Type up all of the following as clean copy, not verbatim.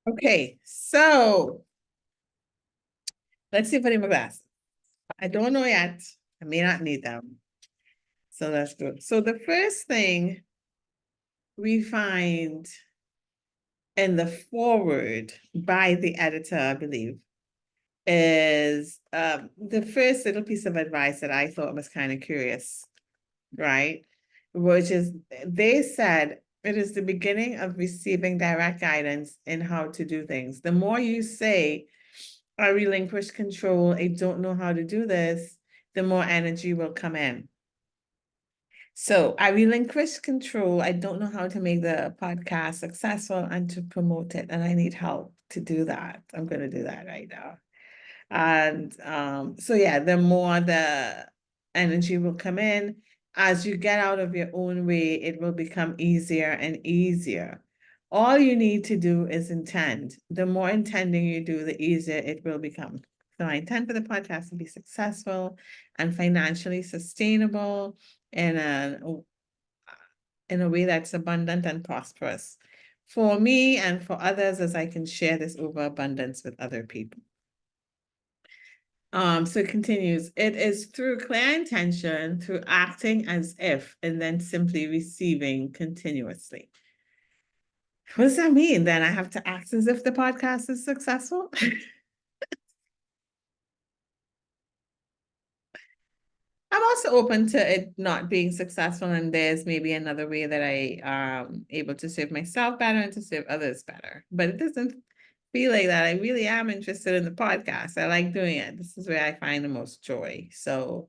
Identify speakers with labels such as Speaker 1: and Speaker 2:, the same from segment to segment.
Speaker 1: Okay, so let's see if I need my glasses. I don't know yet. I may not need them. So that's good. So the first thing we find in the foreword by the editor, I believe, is the first little piece of advice that I thought was kind of curious, right? Which is they said it is the beginning of receiving direct guidance in how to do things. The more you say, I relinquish control, I don't know how to do this, the more energy will come in. So I relinquish control. I don't know how to make the podcast successful and to promote it, and I need help to do that. I'm going to do that right now. And so yeah, the more the energy will come in, as you get out of your own way, it will become easier and easier. All you need to do is intend. The more intending you do, the easier it will become. So I intend for the podcast to be successful and financially sustainable in a way that's abundant and prosperous for me and for others, as I can share this overabundance with other people. So it continues. It is through clear intention, through acting as if, and then simply receiving continuously. What does that mean? Then I have to act as if the podcast is successful? I'm also open to it not being successful, and there's maybe another way that I able to serve myself better and to serve others better. But it doesn't feel like that. I really am interested in the podcast. I like doing it. This is where I find the most joy. So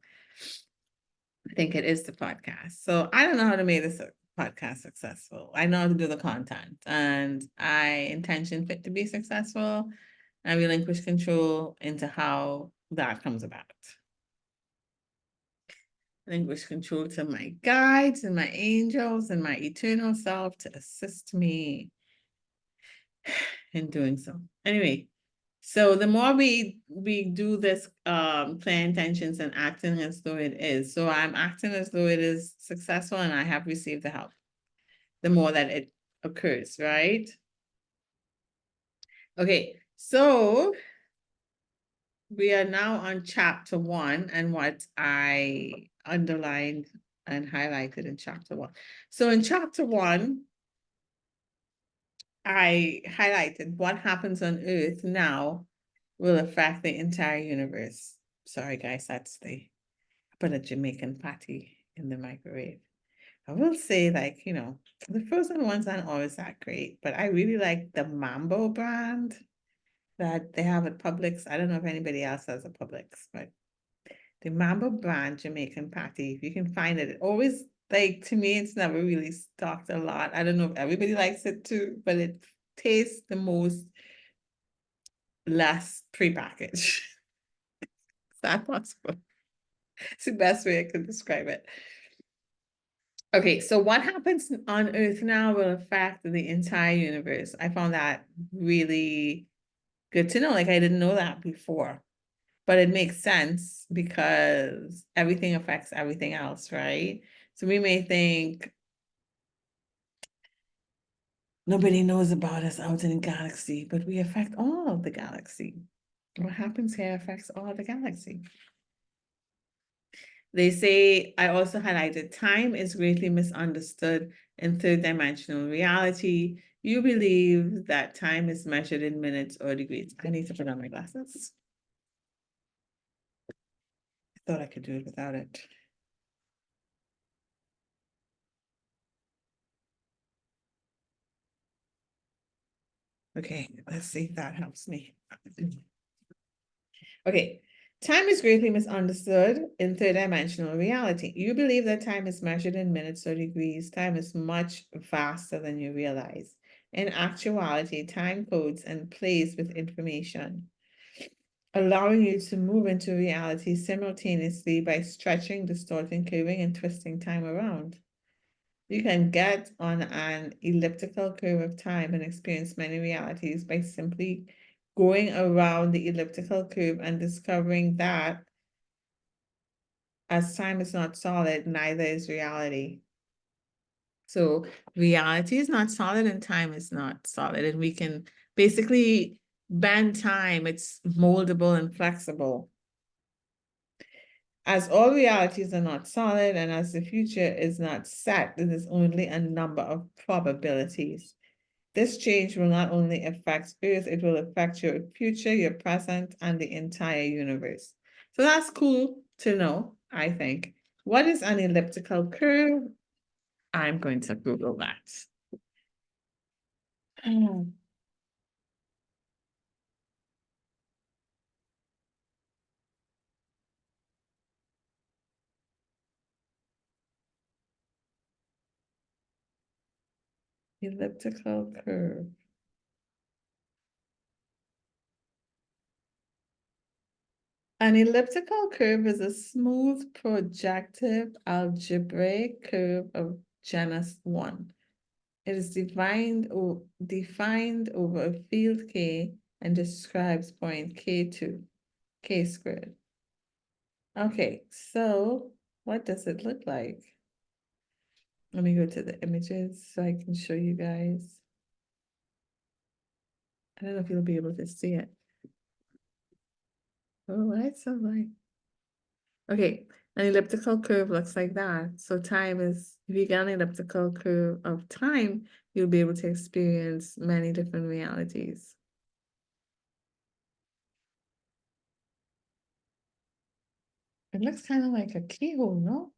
Speaker 1: I think it is the podcast. So I don't know how to make this podcast successful. I know how to do the content, and I intention fit to be successful. I relinquish control into how that comes about. Relinquish control to my guides and my angels and my eternal self to assist me in doing so. Anyway, so the more we do this clear intentions and acting as though it is. So I'm acting as though it is successful and I have received the help. The more that it occurs, right? Okay, so we are now on chapter 1 and what I underlined and highlighted in chapter 1. So in chapter 1, I highlighted what happens on Earth now will affect the entire universe. Sorry, guys, that's I put a Jamaican patty in the microwave. I will say, like, the frozen ones aren't always that great, but I really like the Mambo brand that they have at Publix. I don't know if anybody else has a Publix, but the Mambo brand Jamaican patty, if you can find it, it always, like, to me, it's never really stocked a lot. I don't know if everybody likes it too, but it tastes the most less prepackaged. Is that possible? It's the best way I could describe it. Okay, so what happens on Earth now will affect the entire universe. I found that really good to know. Like, I didn't know that before, but it makes sense because everything affects everything else, right? So we may think nobody knows about us out in the galaxy, but we affect all of the galaxy. What happens here affects all of the galaxy. They say, I also highlighted, time is greatly misunderstood in third-dimensional reality. You believe that time is measured in minutes or degrees. I need to put on my glasses. I thought I could do it without it. Okay, let's see if that helps me. Okay, time is greatly misunderstood in third-dimensional reality. You believe that time is measured in minutes or degrees. Time is much faster than you realize. In actuality, time codes and plays with information, allowing you to move into reality simultaneously by stretching, distorting, curving, and twisting time around. You can get on an elliptical curve of time and experience many realities by simply going around the elliptical curve and discovering that as time is not solid, neither is reality. So reality is not solid and time is not solid, and we can basically bend time, it's moldable and flexible. As all realities are not solid and as the future is not set, it is only a number of probabilities. This change will not only affect Earth, it will affect your future, your present, and the entire universe. So that's cool to know, I think. What is an elliptical curve? I'm going to Google that. Elliptical curve. An elliptical curve is a smooth projective algebraic curve of genus 1. It is defined over a field K and describes point K2, K squared. Okay, so what does it look like? Let me go to the images so I can show you guys. I don't know if you'll be able to see it. Oh, that's so light. Okay, an elliptical curve looks like that. So time is, if you get an elliptical curve of time, you'll be able to experience many different realities. It looks kind of like a keyhole, no?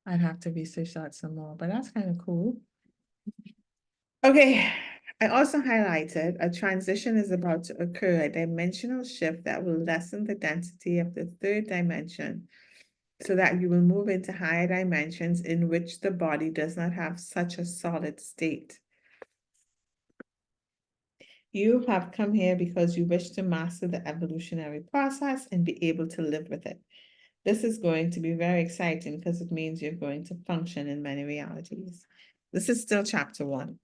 Speaker 1: I'd have to research that some more, but that's kind of cool. Okay, I also highlighted a transition is about to occur, a dimensional shift that will lessen the density of the third dimension so that you will move into higher dimensions in which the body does not have such a solid state. You have come here because you wish to master the evolutionary process and be able to live with it. This is going to be very exciting because it means you're going to function in many realities. This is still chapter 1.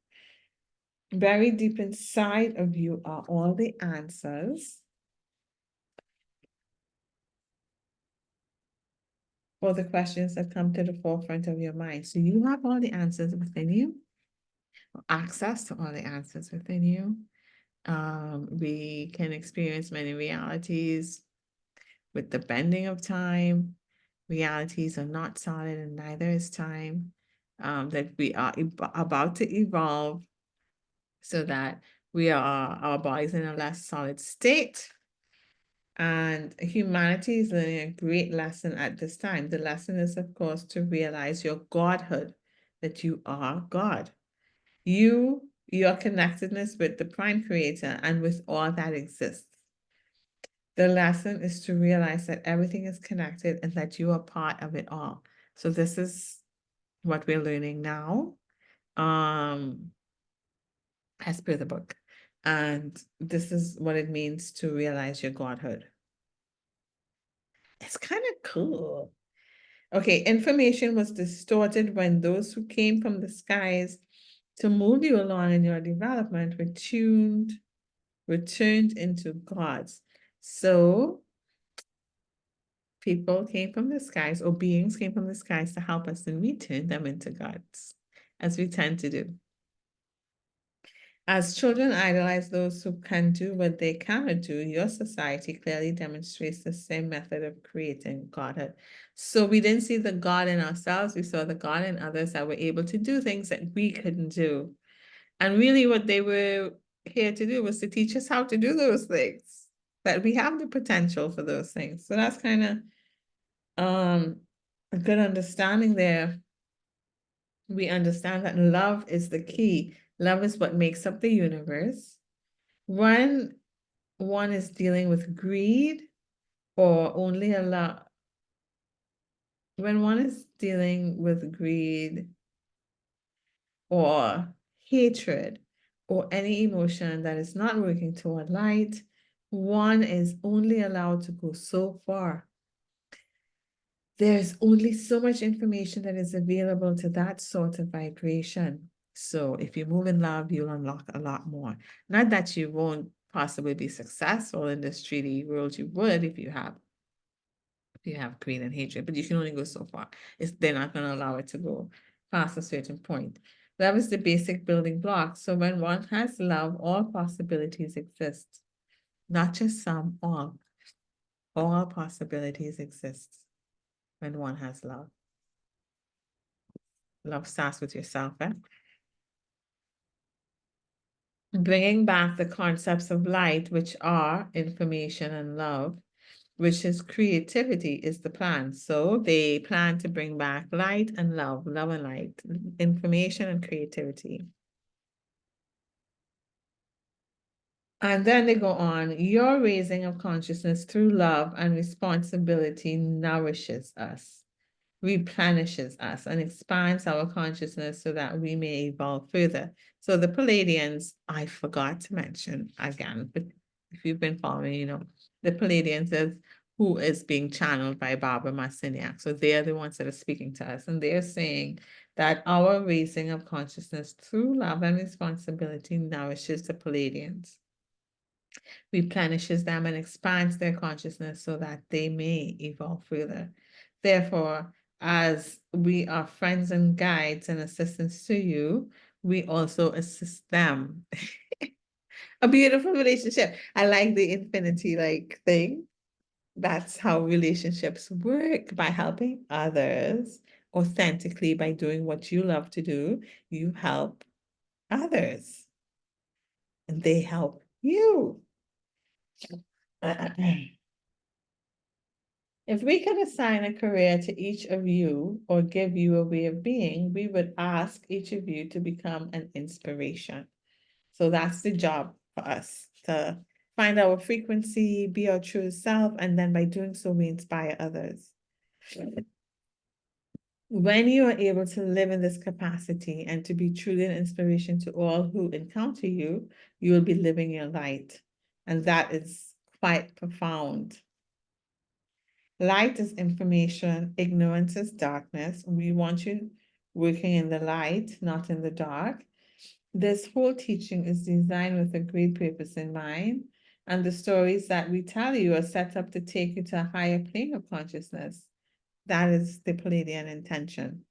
Speaker 1: Buried deep inside of you are all the answers for the questions that come to the forefront of your mind. So you have all the answers within you, access to all the answers within you. We can experience many realities with the bending of time. Realities are not solid and neither is time. That we are about to evolve so that our bodies in a less solid state. And humanity is learning a great lesson at this time. The lesson is, of course, to realize your godhood, that you are God. Your connectedness with the prime creator and with all that exists. The lesson is to realize that everything is connected and that you are part of it all. So this is what we're learning now, as per the book. And this is what it means to realize your godhood. It's kind of cool. Okay, information was distorted when those who came from the skies to move you along in your development returned into gods. So people came from the skies, or beings came from the skies to help us, and we turned them into gods, as we tend to do. As children idolize those who can do what they cannot do, your society clearly demonstrates the same method of creating godhood. So we didn't see the God in ourselves, we saw the God in others that were able to do things that we couldn't do. And really what they were here to do was to teach us how to do those things, that we have the potential for those things. So that's kind of a good understanding there. We understand that love is the key. Love is what makes up the universe. When one is dealing with greed or only when one is dealing with greed or hatred or any emotion that is not working toward light, one is only allowed to go so far. There's only so much information that is available to that sort of vibration. So if you move in love, you'll unlock a lot more. Not that you won't possibly be successful in this 3D world, you would if you have greed and hatred, but you can only go so far. They're not going to allow it to go past a certain point. Love is the basic building block. So when one has love, all possibilities exist. Not just some, all. All possibilities exist when one has love. Love starts with yourself, eh? Bringing back the concepts of light, which are information and love, which is creativity, is the plan. So they plan to bring back light and love and light, information and creativity. And then they go on, your raising of consciousness through love and responsibility nourishes us, replenishes us, and expands our consciousness so that we may evolve further. So the Pleiadians, I forgot to mention again, but if you've been following, you know, the Pleiadians is who is being channeled by Barbara Marciniak. So they're the ones that are speaking to us, and they're saying that our raising of consciousness through love and responsibility nourishes the Pleiadians, replenishes them, and expands their consciousness so that they may evolve further. Therefore, as we are friends and guides and assistants to you, we also assist them. A beautiful relationship. I like the infinity like thing. That's how relationships work, by helping others authentically, by doing what you love to do. You help others and they help you. If we could assign a career to each of you or give you a way of being, we would ask each of you to become an inspiration. So that's the job for us, to find our frequency, be our true self, and then by doing so, we inspire others. When you are able to live in this capacity and to be truly an inspiration to all who encounter you, you will be living your light. And that is quite profound. Light is information, ignorance is darkness. We want you working in the light, not in the dark. This whole teaching is designed with a great purpose in mind, and the stories that we tell you are set up to take you to a higher plane of consciousness. That is the Pleiadian intention.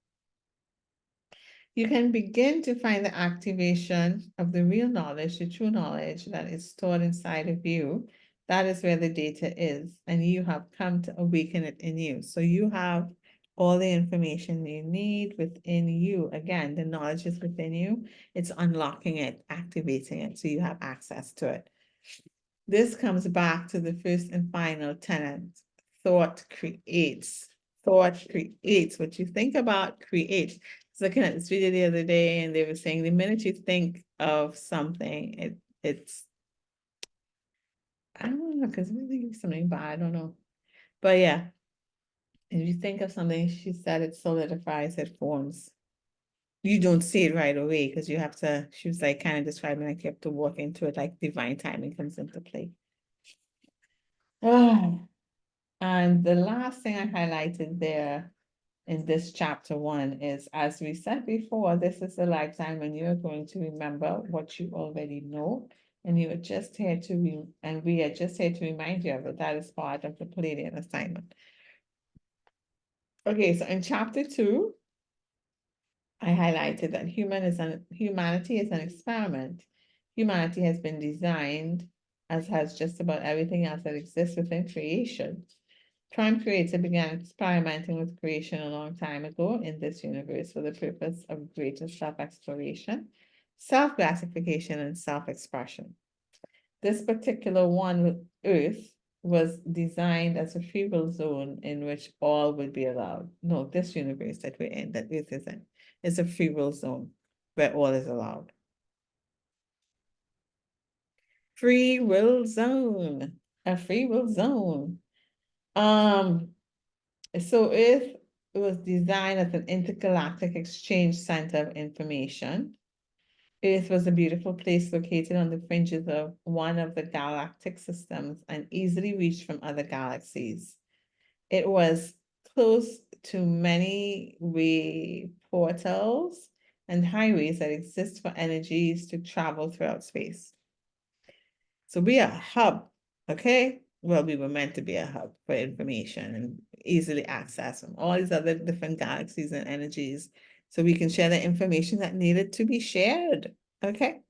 Speaker 1: You can begin to find the activation of the real knowledge, the true knowledge that is stored inside of you. That is where the data is, and you have come to awaken it in you. So you have all the information you need within you. Again, the knowledge is within you. It's unlocking it, activating it, so you have access to it. This comes back to the first and final tenet. Thought creates. Thought creates. What you think about creates. I was looking at this video the other day, and they were saying the minute you think of something, it's I don't know, because we think of something bad, I don't know. But yeah, if you think of something, she said it solidifies, it forms. You don't see it right away because you have to, she was like kind of describing like you have to walk into it, like divine timing comes into play. Oh. And the last thing I highlighted there in this chapter 1 is, as we said before, this is a lifetime when you're going to remember what you already know, and you are just here to, and we are just here to remind you of it. That is part of the Pleiadian assignment. Okay, so in chapter 2, I highlighted that humanity is an experiment. Humanity has been designed, as has just about everything else that exists within creation. Prime Creator began experimenting with creation a long time ago in this universe for the purpose of greater self-exploration, self-gratification, and self-expression. This particular one with Earth was designed as a free will zone in which all would be allowed. No, this universe that we're in, that Earth is in, is a free will zone where all is allowed. Free will zone, a free will zone. So Earth was designed as an intergalactic exchange center of information. Earth was a beautiful place located on the fringes of one of the galactic systems and easily reached from other galaxies. It was close to many way portals and highways that exist for energies to travel throughout space. So we are a hub, okay? Well, we were meant to be a hub for information and easily access from all these other different galaxies and energies so we can share the information that needed to be shared, okay?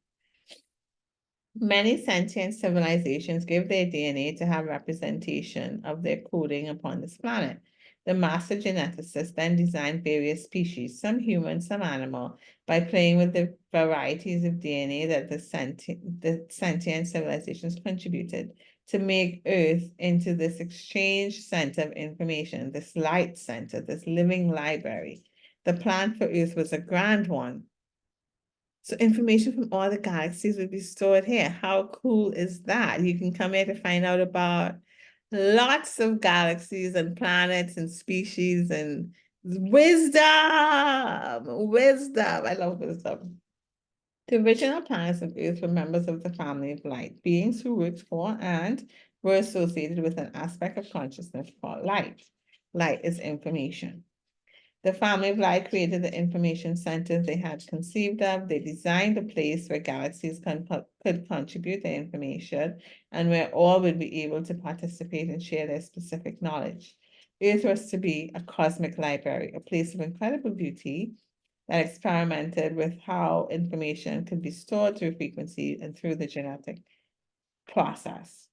Speaker 1: Many sentient civilizations give their DNA to have representation of their coding upon this planet. The master geneticist then designed various species, some human, some animal, by playing with the varieties of DNA that the sentient civilizations contributed to make Earth into this exchange center of information, this light center, this living library. The plan for Earth was a grand one. So information from all the galaxies will be stored here. How cool is that? You can come here to find out about lots of galaxies and planets and species and wisdom. Wisdom. I love wisdom. The original planets of Earth were members of the family of light, beings who worked for and were associated with an aspect of consciousness called light. Light is information. The family of light created the information centers they had conceived of. They designed a place where galaxies could contribute their information and where all would be able to participate and share their specific knowledge. Earth was to be a cosmic library, a place of incredible beauty that experimented with how information could be stored through frequency and through the genetic process.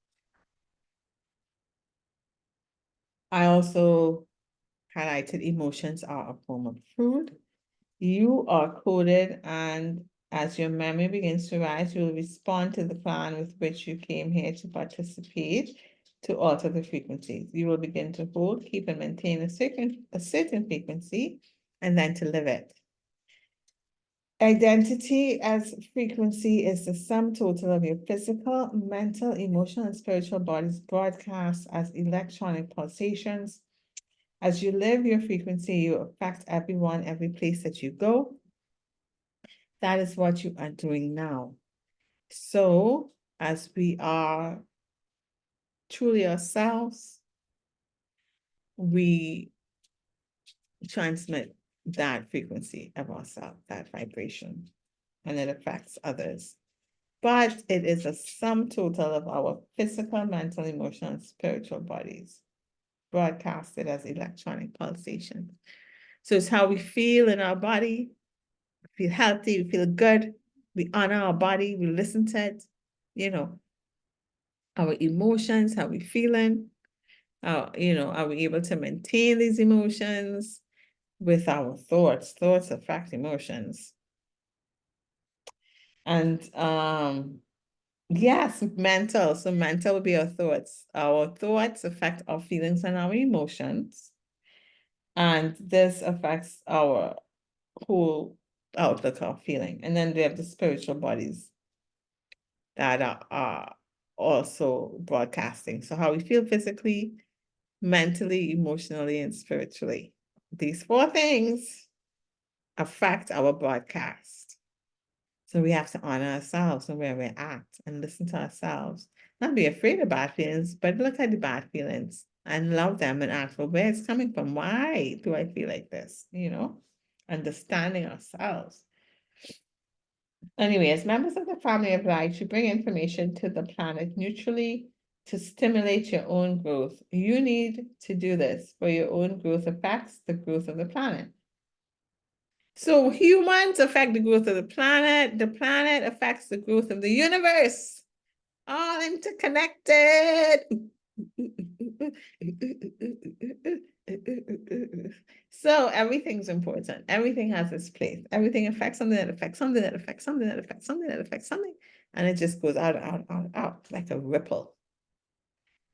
Speaker 1: I also highlighted emotions are a form of food. You are coded, and as your memory begins to rise, you will respond to the plan with which you came here to participate to alter the frequencies. You will begin to hold, keep, and maintain a certain frequency, and then to live it. Identity as frequency is the sum total of your physical, mental, emotional, and spiritual bodies broadcast as electronic pulsations. As you live your frequency, you affect everyone, every place that you go. That is what you are doing now. So, as we are truly ourselves, we transmit that frequency of ourselves, that vibration, and it affects others. But it is a sum total of our physical, mental, emotional, and spiritual bodies broadcasted as electronic pulsations. So it's how we feel in our body. We feel healthy, we feel good, we honor our body, we listen to it, you know, our emotions, how we feeling, are we able to maintain these emotions with our thoughts? Thoughts affect emotions. And yes, mental. So mental would be our thoughts. Our thoughts affect our feelings and our emotions. And this affects our whole outlook, our feeling. And then we have the spiritual bodies that are also broadcasting. So how we feel physically, mentally, emotionally, and spiritually. These 4 things affect our broadcast. So we have to honor ourselves and where we're at and listen to ourselves. Not be afraid of bad feelings, but look at the bad feelings and love them and ask, well, where it's coming from? Why do I feel like this? Understanding ourselves. Anyway, as members of the family of light, you bring information to the planet neutrally to stimulate your own growth. You need to do this for your own growth affects the growth of the planet. So humans affect the growth of the planet affects the growth of the universe. All interconnected. So everything's important. Everything has its place. Everything affects something that affects something that affects something that affects something that affects something. And it just goes out, out, out, out like a ripple.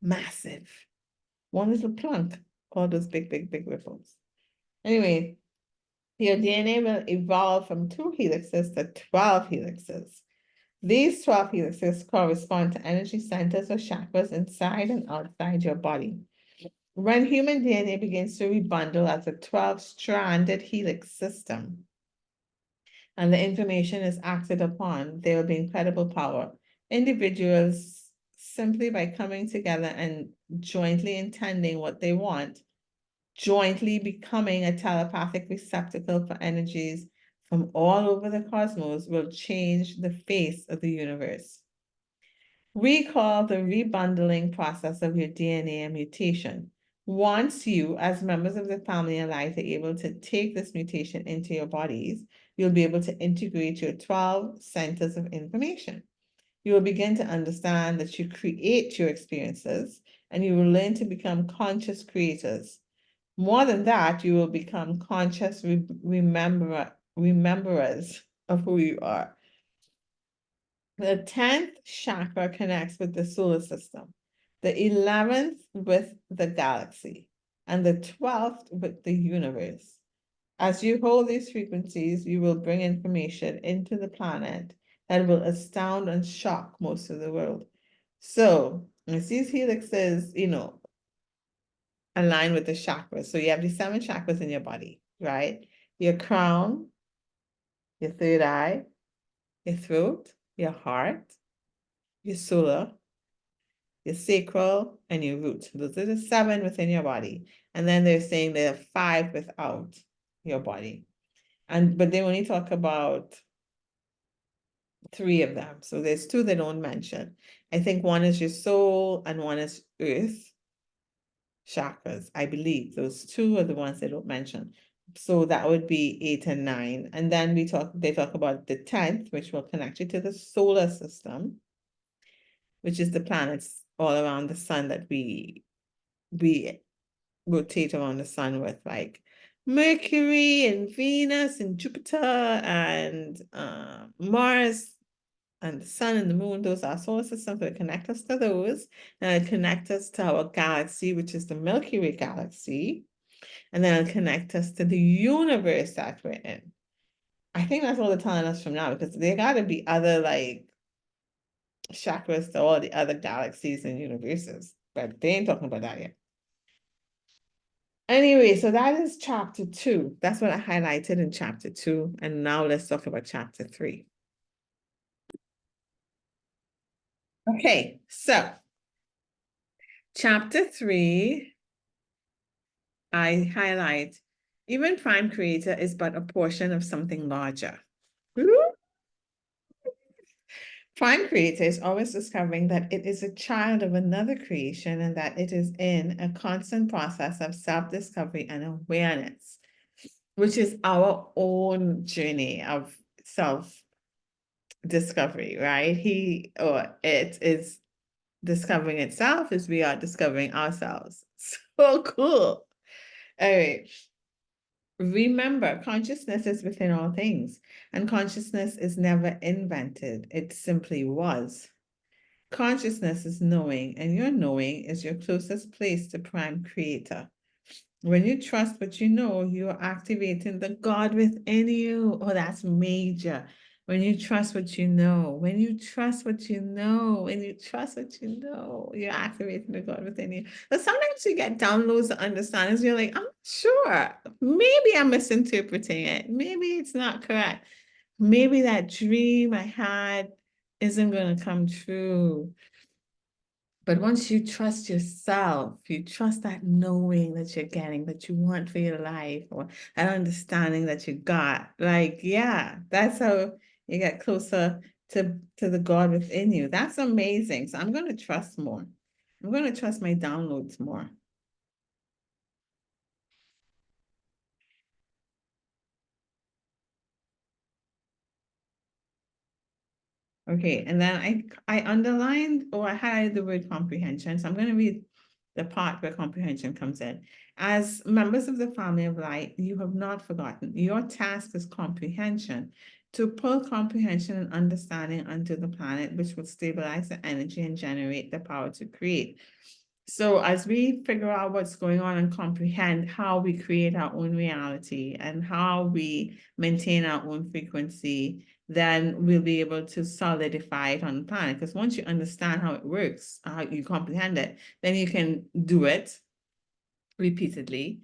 Speaker 1: Massive. One little plunk, all those big, big, big ripples. Anyway, your DNA will evolve from 2 helixes to 12 helixes. These 12 helixes correspond to energy centers or chakras inside and outside your body. When human DNA begins to rebundle as a 12-stranded helix system, and the information is acted upon, there will be incredible power. Individuals, simply by coming together and jointly intending what they want, jointly becoming a telepathic receptacle for energies from all over the cosmos, will change the face of the universe. We call the rebundling process of your DNA a mutation. Once you, as members of the family of light, are able to take this mutation into your bodies, you'll be able to integrate your 12 centers of information. You will begin to understand that you create your experiences and you will learn to become conscious creators. More than that, you will become conscious rememberers of who you are. The 10th chakra connects with the solar system, the 11th with the galaxy, and the 12th with the universe. As you hold these frequencies, you will bring information into the planet that will astound and shock most of the world. So, as these helixes, align with the chakras. So you have the 7 chakras in your body, right? Your crown, your third eye, your throat, your heart, your solar, your sacral, and your root. Those are the 7 within your body. And then they're saying there are 5 without your body. But they only talk about 3 of them. So there's 2 they don't mention. I think one is your soul and one is earth chakras. I believe those 2 are the ones they don't mention. So that would be 8 and 9. And then they talk about the 10th, which will connect you to the solar system, which is the planets all around the sun that we rotate around the sun with, like Mercury and Venus and Jupiter and Mars and the sun and the moon. Those are solar systems that connect us to those, and connect us to our galaxy, which is the Milky Way galaxy, and then it'll connect us to the universe that we're in. I think that's what they're telling us from now, because there got to be other like chakras to all the other galaxies and universes, but they ain't talking about that yet. Anyway, so that is chapter 2. That's what I highlighted in chapter 2. And now let's talk about chapter 3. Okay, so chapter 3, I highlight, even Prime Creator is but a portion of something larger. Prime Creator is always discovering that it is a child of another creation and that it is in a constant process of self-discovery and awareness, which is our own journey of self-discovery, right? It is discovering itself as we are discovering ourselves. So cool. All right. Remember, consciousness is within all things, and consciousness is never invented. It simply was. Consciousness is knowing, and your knowing is your closest place to Prime Creator. When you trust what you know, you are activating the God within you. Oh, that's major. When you trust what you know, when you trust what you know, when you trust what you know, you're activating the God within you. But sometimes you get downloads of understandings, you're like, I'm not sure. Maybe I'm misinterpreting it. Maybe it's not correct. Maybe that dream I had isn't going to come true. But once you trust yourself, you trust that knowing that you're getting, that you want for your life, or that understanding that you got, like, yeah, that's how you get closer to the God within you. That's amazing. So I'm going to trust more. I'm going to trust my downloads more. Okay, and then I underlined or I highlighted the word comprehension. So I'm going to read the part where comprehension comes in. As members of the family of light, you have not forgotten. Your task is comprehension, to pull comprehension and understanding onto the planet, which will stabilize the energy and generate the power to create. So as we figure out what's going on and comprehend how we create our own reality and how we maintain our own frequency, then we'll be able to solidify it on the planet. Because once you understand how it works, how you comprehend it, then you can do it repeatedly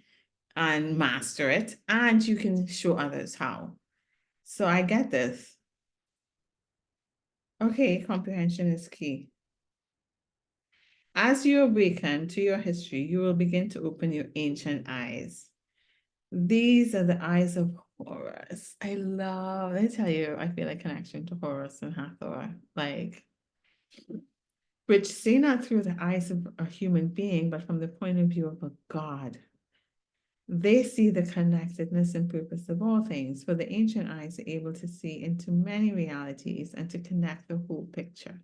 Speaker 1: and master it, and you can show others how. So I get this. Okay, comprehension is key. As you awaken to your history, you will begin to open your ancient eyes. These are the eyes of Horus. I tell you, I feel a connection to Horus and Hathor. Like, which see not through the eyes of a human being, but from the point of view of a God. They see the connectedness and purpose of all things, for the ancient eyes are able to see into many realities and to connect the whole picture.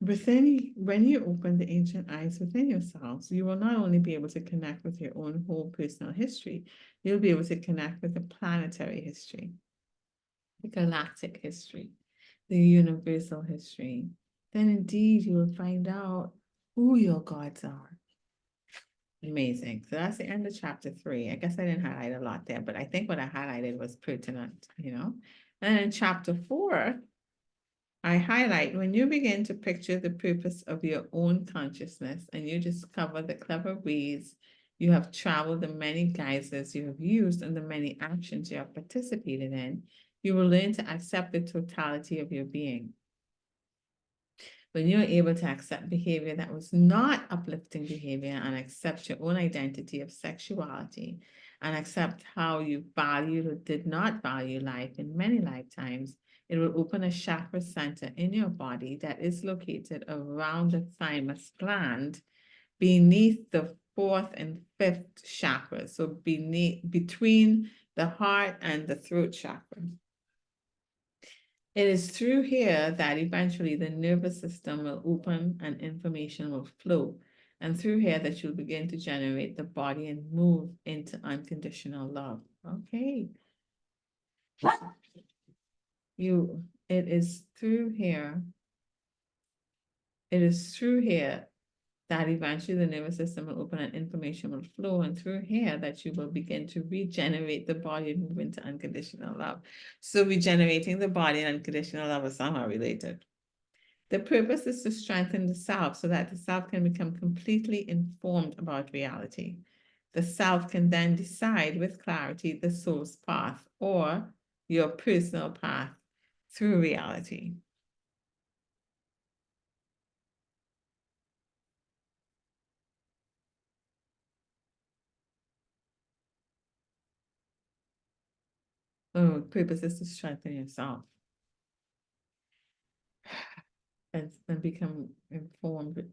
Speaker 1: When you open the ancient eyes within yourselves, you will not only be able to connect with your own whole personal history, you'll be able to connect with the planetary history, the galactic history, the universal history. Then indeed you will find out who your gods are. Amazing. So that's the end of chapter 3. I guess I didn't highlight a lot there, but I think what I highlighted was pertinent, you know. And in chapter 4, I highlight when you begin to picture the purpose of your own consciousness and you discover the clever ways you have traveled, the many guises you have used, and the many actions you have participated in, you will learn to accept the totality of your being. When you're able to accept behavior that was not uplifting behavior and accept your own identity of sexuality and accept how you valued or did not value life in many lifetimes, it will open a chakra center in your body that is located around the thymus gland beneath the 4th and 5th chakras, so between the heart and the throat chakra. It is through here that eventually the nervous system will open and information will flow. And through here that you'll begin to generate the body and move into unconditional love. Okay. It is through here that eventually the nervous system will open and information will flow, and through here that you will begin to regenerate the body and move into unconditional love. So regenerating the body and unconditional love are somehow related. The purpose is to strengthen the self so that the self can become completely informed about reality. The self can then decide with clarity the soul's path or your personal path through reality. Oh, purpose is to strengthen yourself and become informed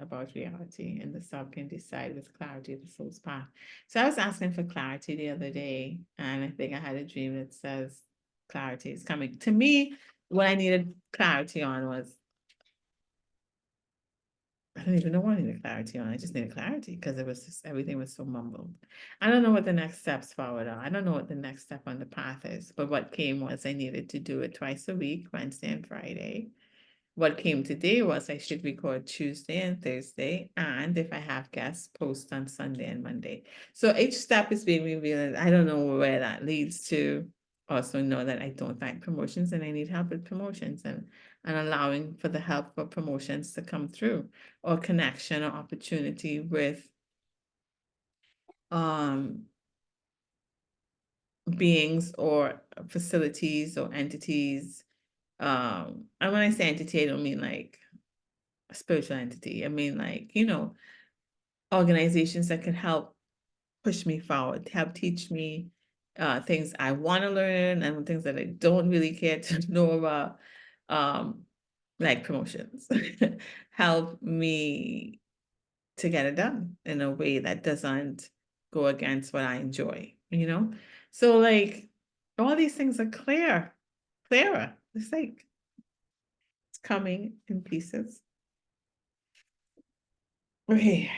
Speaker 1: about reality, and the self can decide with clarity the soul's path. So I was asking for clarity the other day, and I think I had a dream that says clarity is coming. To me, what I needed clarity on was, I don't even know what I needed clarity on. I just needed clarity because it was just, everything was so mumbled. I don't know what the next steps forward are. I don't know what the next step on the path is, but what came was I needed to do it twice a week, Wednesday and Friday. What came today was I should record Tuesday and Thursday, and if I have guests, post on Sunday and Monday. So each step is being revealed. I don't know where that leads to. Also know that I don't like promotions and I need help with promotions, and allowing for the help for promotions to come through, or connection or opportunity with beings or facilities or entities. And when I say entity, I don't mean like a spiritual entity. I mean, like, you know, organizations that can help push me forward, help teach me things I want to learn and things that I don't really care to know about, like promotions. Help me to get it done in a way that doesn't go against what I enjoy, you know? So like all these things are clearer. It's like it's coming in pieces. Okay.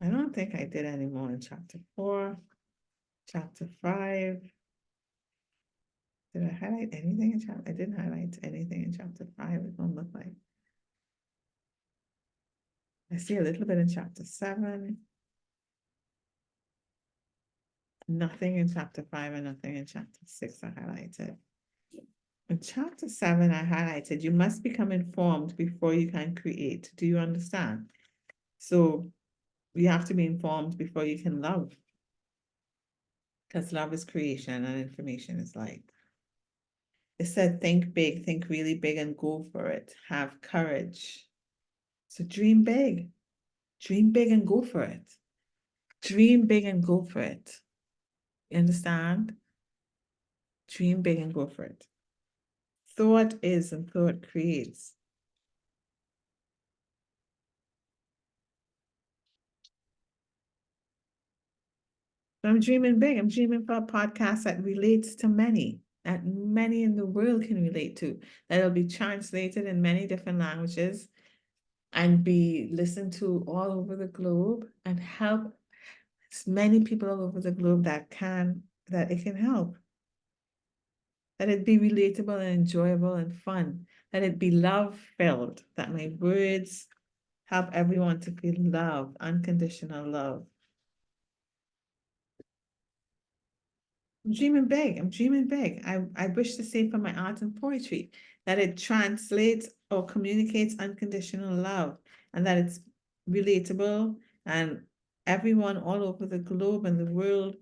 Speaker 1: I don't think I did any more in chapter 4. Chapter 5. Did I highlight anything in chapter? I didn't highlight anything in chapter 5. It don't look like. I see a little bit in chapter 7. Nothing in chapter 5 and nothing in chapter 6 I highlighted. In chapter 7, I highlighted, you must become informed before you can create. Do you understand? So you have to be informed before you can love. Because love is creation and information is light. It said, think big, think really big and go for it. Have courage. So dream big and go for it. Dream big and go for it. You understand? Dream big and go for it. Thought is and thought creates. I'm dreaming big. I'm dreaming for a podcast that relates to many, that many in the world can relate to, that'll be translated in many different languages and be listened to all over the globe and help as many people all over the globe that it can help. That it be relatable and enjoyable and fun. That it be love-filled. That my words help everyone to feel love, unconditional love. I'm dreaming big. I'm dreaming big. I wish the same for my art and poetry, that it translates or communicates unconditional love and that it's relatable and everyone all over the globe and the world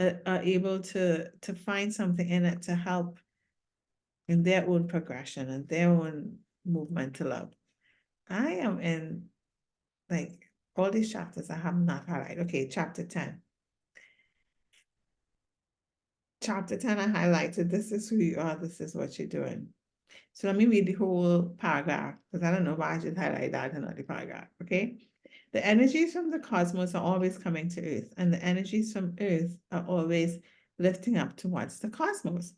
Speaker 1: are able to find something in it to help in their own progression and their own movement to love. I am in like all these chapters I have not highlighted. Okay, chapter 10. Chapter 10, I highlighted, this is who you are, this is what you're doing. So let me read the whole paragraph, because I don't know why I just highlight that and not the paragraph, okay? The energies from the cosmos are always coming to Earth, and the energies from Earth are always lifting up towards the cosmos.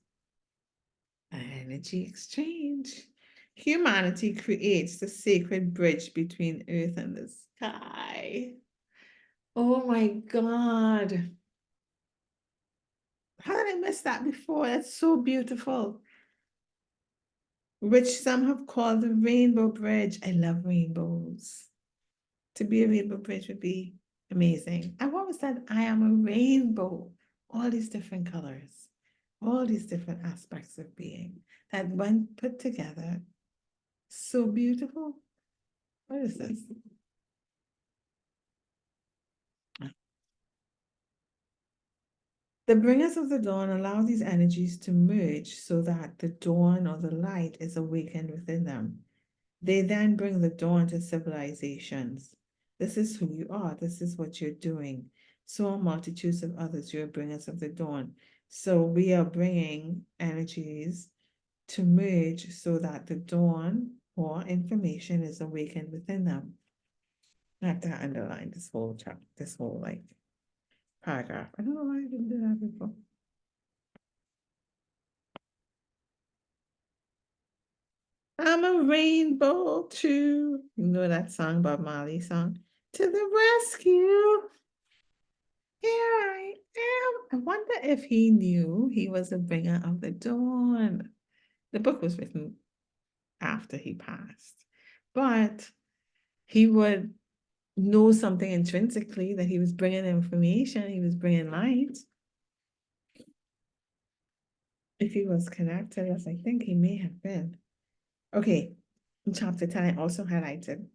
Speaker 1: Energy exchange. Humanity creates the sacred bridge between Earth and the sky. Oh my God. How did I miss that before? That's so beautiful. Which some have called the Rainbow Bridge. I love rainbows. To be a rainbow bridge would be amazing. I've always said I am a rainbow. All these different colors, all these different aspects of being that when put together, so beautiful. What is this? The bringers of the dawn allow these energies to merge so that the dawn or the light is awakened within them. They then bring the dawn to civilizations. This is who you are. This is what you're doing. So are multitudes of others. You're bringers of the dawn. So we are bringing energies to merge so that the dawn or information is awakened within them. I have to underline this whole chapter, this whole like paragraph. I don't know why I didn't do that before. I'm a rainbow too. You know that song, Bob Marley song? To the rescue. Here I am. I wonder if he knew he was a bringer of the dawn. The book was written after he passed, but he would know something intrinsically that he was bringing information, he was bringing light. If he was connected, as I think he may have been. Okay, in chapter 10, I also highlighted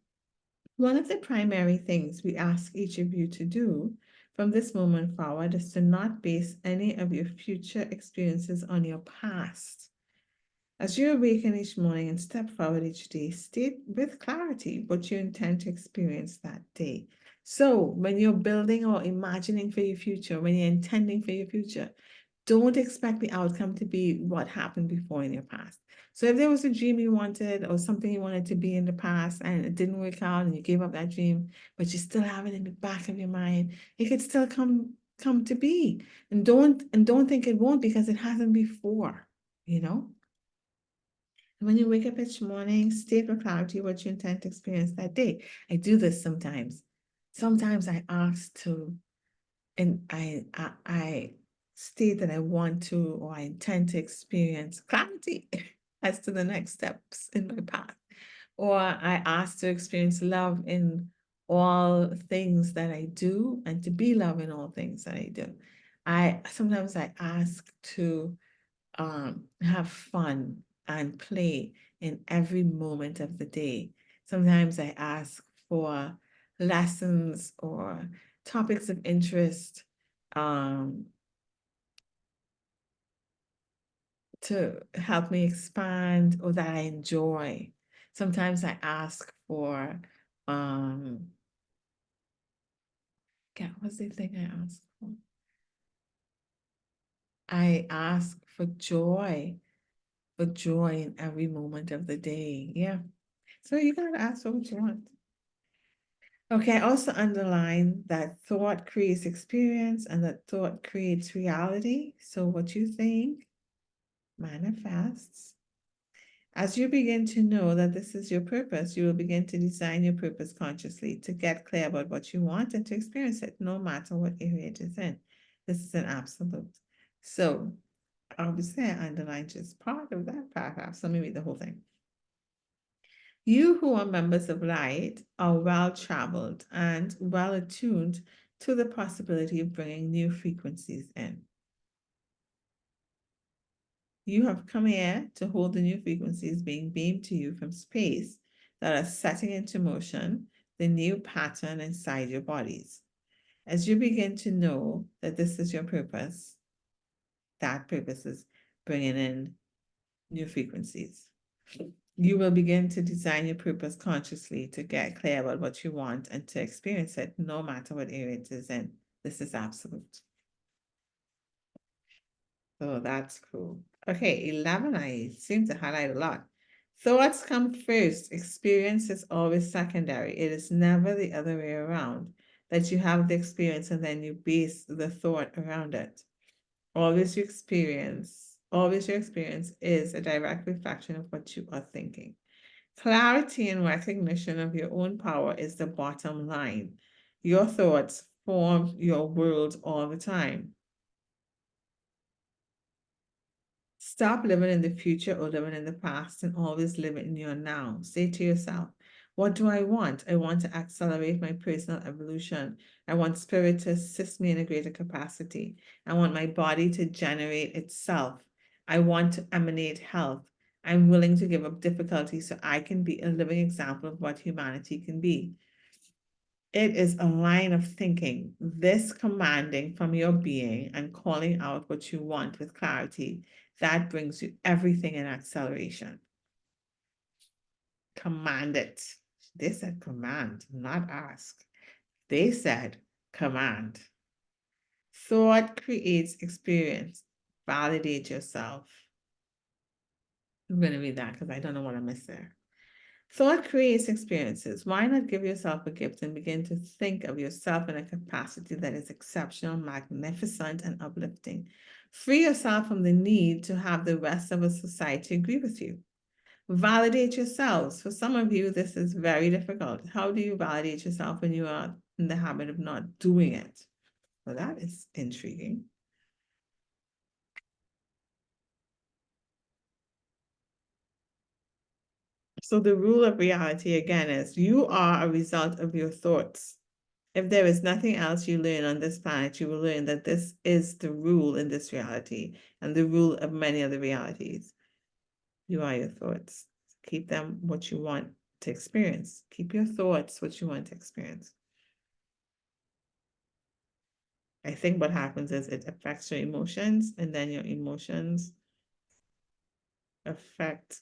Speaker 1: one of the primary things we ask each of you to do from this moment forward is to not base any of your future experiences on your past. As you awaken each morning and step forward each day, state with clarity what you intend to experience that day. So when you're building or imagining for your future, when you're intending for your future, don't expect the outcome to be what happened before in your past. So if there was a dream you wanted or something you wanted to be in the past and it didn't work out and you gave up that dream, but you still have it in the back of your mind, it could still come to be. And don't think it won't because it hasn't before, you know? When you wake up each morning, state with clarity what you intend to experience that day. I do this sometimes. Sometimes I ask to, and I state that I want to or I intend to experience clarity as to the next steps in my path. Or I ask to experience love in all things that I do and to be love in all things that I do. Sometimes I ask to have fun and play in every moment of the day. Sometimes I ask for lessons or topics of interest to help me expand or that I enjoy. Sometimes I ask for, what's the thing I ask for? I ask for joy for joy in every moment of the day. Yeah. So you gotta ask for what you want. Okay, I also underline that thought creates experience and that thought creates reality. So what you think manifests. As you begin to know that this is your purpose, you will begin to design your purpose consciously to get clear about what you want and to experience it no matter what area it is in. This is an absolute. So obviously I underlined just part of that paragraph. So let me read the whole thing. You who are members of light are well-traveled and well-attuned to the possibility of bringing new frequencies in. You have come here to hold the new frequencies being beamed to you from space that are setting into motion the new pattern inside your bodies. As you begin to know that this is your purpose, that purpose is bringing in new frequencies. You will begin to design your purpose consciously to get clear about what you want and to experience it no matter what area it is in. This is absolute. So that's cool. Okay, 11, I seem to highlight a lot. Thoughts come first. Experience is always secondary. It is never the other way around, that you have the experience and then you base the thought around it. Always your experience is a direct reflection of what you are thinking. Clarity and recognition of your own power is the bottom line. Your thoughts form your world all the time. Stop living in the future or living in the past and always live in your now. Say to yourself, what do I want? I want to accelerate my personal evolution. I want spirit to assist me in a greater capacity. I want my body to generate itself. I want to emanate health. I'm willing to give up difficulty so I can be a living example of what humanity can be. It is a line of thinking, this commanding from your being and calling out what you want with clarity, that brings you everything in acceleration. Command it. They said command, not ask. They said command. Thought creates experience. Validate yourself. I'm going to read that because I don't know what I missed there. Thought creates experiences. Why not give yourself a gift and begin to think of yourself in a capacity that is exceptional, magnificent, and uplifting? Free yourself from the need to have the rest of a society agree with you. Validate yourselves. For some of you, this is very difficult. How do you validate yourself when you are in the habit of not doing it? Well, that is intriguing. So the rule of reality again is you are a result of your thoughts. If there is nothing else you learn on this planet, you will learn that this is the rule in this reality and the rule of many other realities. You are your thoughts. Keep them what you want to experience. Keep your thoughts what you want to experience. I think what happens is it affects your emotions, and then your emotions affect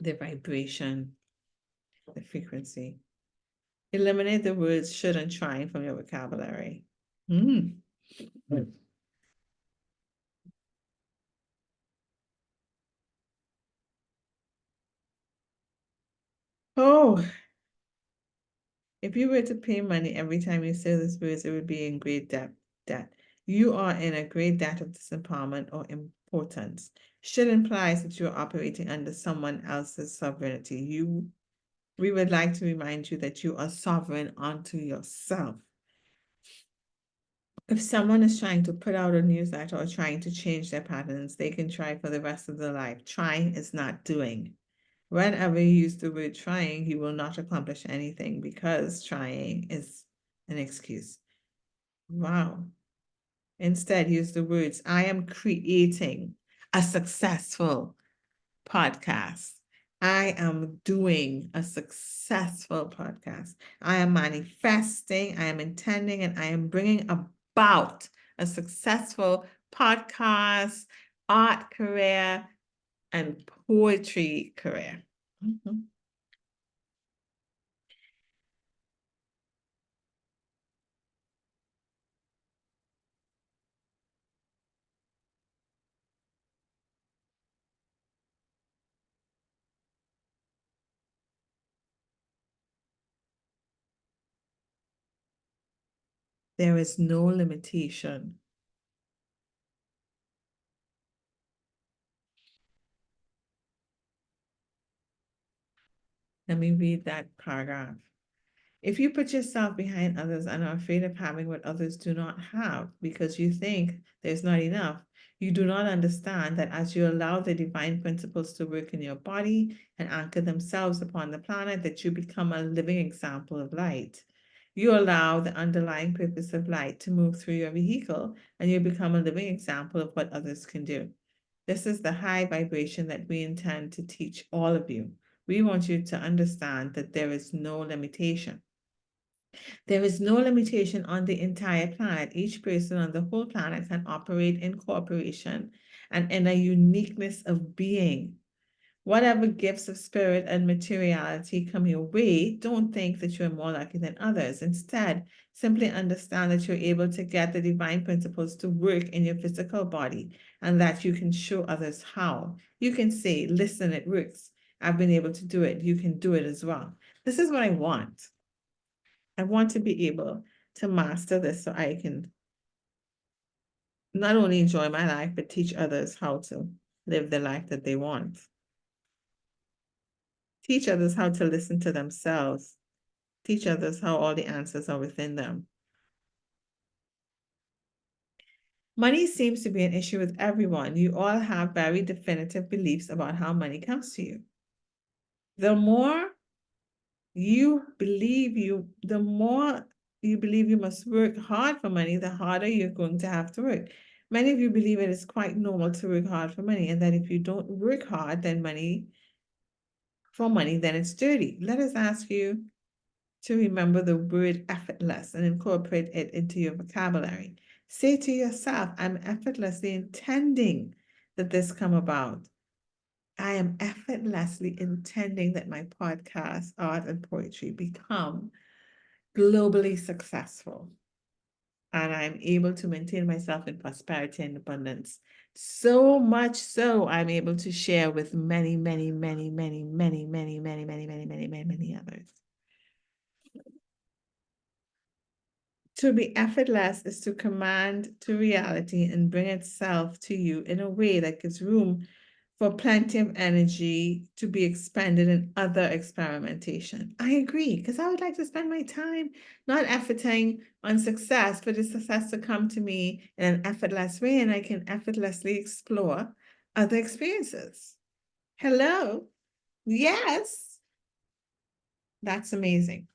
Speaker 1: the vibration, the frequency. Eliminate the words should and trying from your vocabulary. Oh, if you were to pay money every time you say these words, it would be in great debt. You are in a great debt of disempowerment or importance. Should implies that you are operating under someone else's sovereignty. We would like to remind you that you are sovereign unto yourself. If someone is trying to put out a newsletter or trying to change their patterns, they can try for the rest of their life. Trying is not doing. Whenever you use the word trying, you will not accomplish anything because trying is an excuse. Wow. Instead, use the words, I am creating a successful podcast. I am doing a successful podcast. I am manifesting, I am intending, and I am bringing about a successful podcast, art career, and poetry career. There is no limitation. Let me read that paragraph. If you put yourself behind others and are afraid of having what others do not have because you think there's not enough, you do not understand that as you allow the divine principles to work in your body and anchor themselves upon the planet, that you become a living example of light. You allow the underlying purpose of light to move through your vehicle, and you become a living example of what others can do. This is the high vibration that we intend to teach all of you. We want you to understand that there is no limitation. There is no limitation on the entire planet. Each person on the whole planet can operate in cooperation and in a uniqueness of being. Whatever gifts of spirit and materiality come your way, don't think that you're more lucky than others. Instead, simply understand that you're able to get the divine principles to work in your physical body and that you can show others how. You can say, listen, it works. I've been able to do it. You can do it as well. This is what I want. I want to be able to master this so I can not only enjoy my life, but teach others how to live the life that they want. Teach others how to listen to themselves. Teach others how all the answers are within them. Money seems to be an issue with everyone. You all have very definitive beliefs about how money comes to you. The more you believe you must work hard for money, the harder you're going to have to work. Many of you believe it is quite normal to work hard for money, and that if you don't work hard, then then it's dirty. Let us ask you to remember the word effortless and incorporate it into your vocabulary. Say to yourself, I'm effortlessly intending that this come about. I am effortlessly intending that my podcast, art, and poetry become globally successful. And I'm able to maintain myself in prosperity and abundance. So much so I'm able to share with many, many, many, many, many, many, many, many, many, many, many, many others. To be effortless is to command to reality and bring itself to you in a way that gives room for plenty of energy to be expended in other experimentation. I agree, because I would like to spend my time not efforting on success, for the success to come to me in an effortless way, and I can effortlessly explore other experiences. Hello? Yes, that's amazing.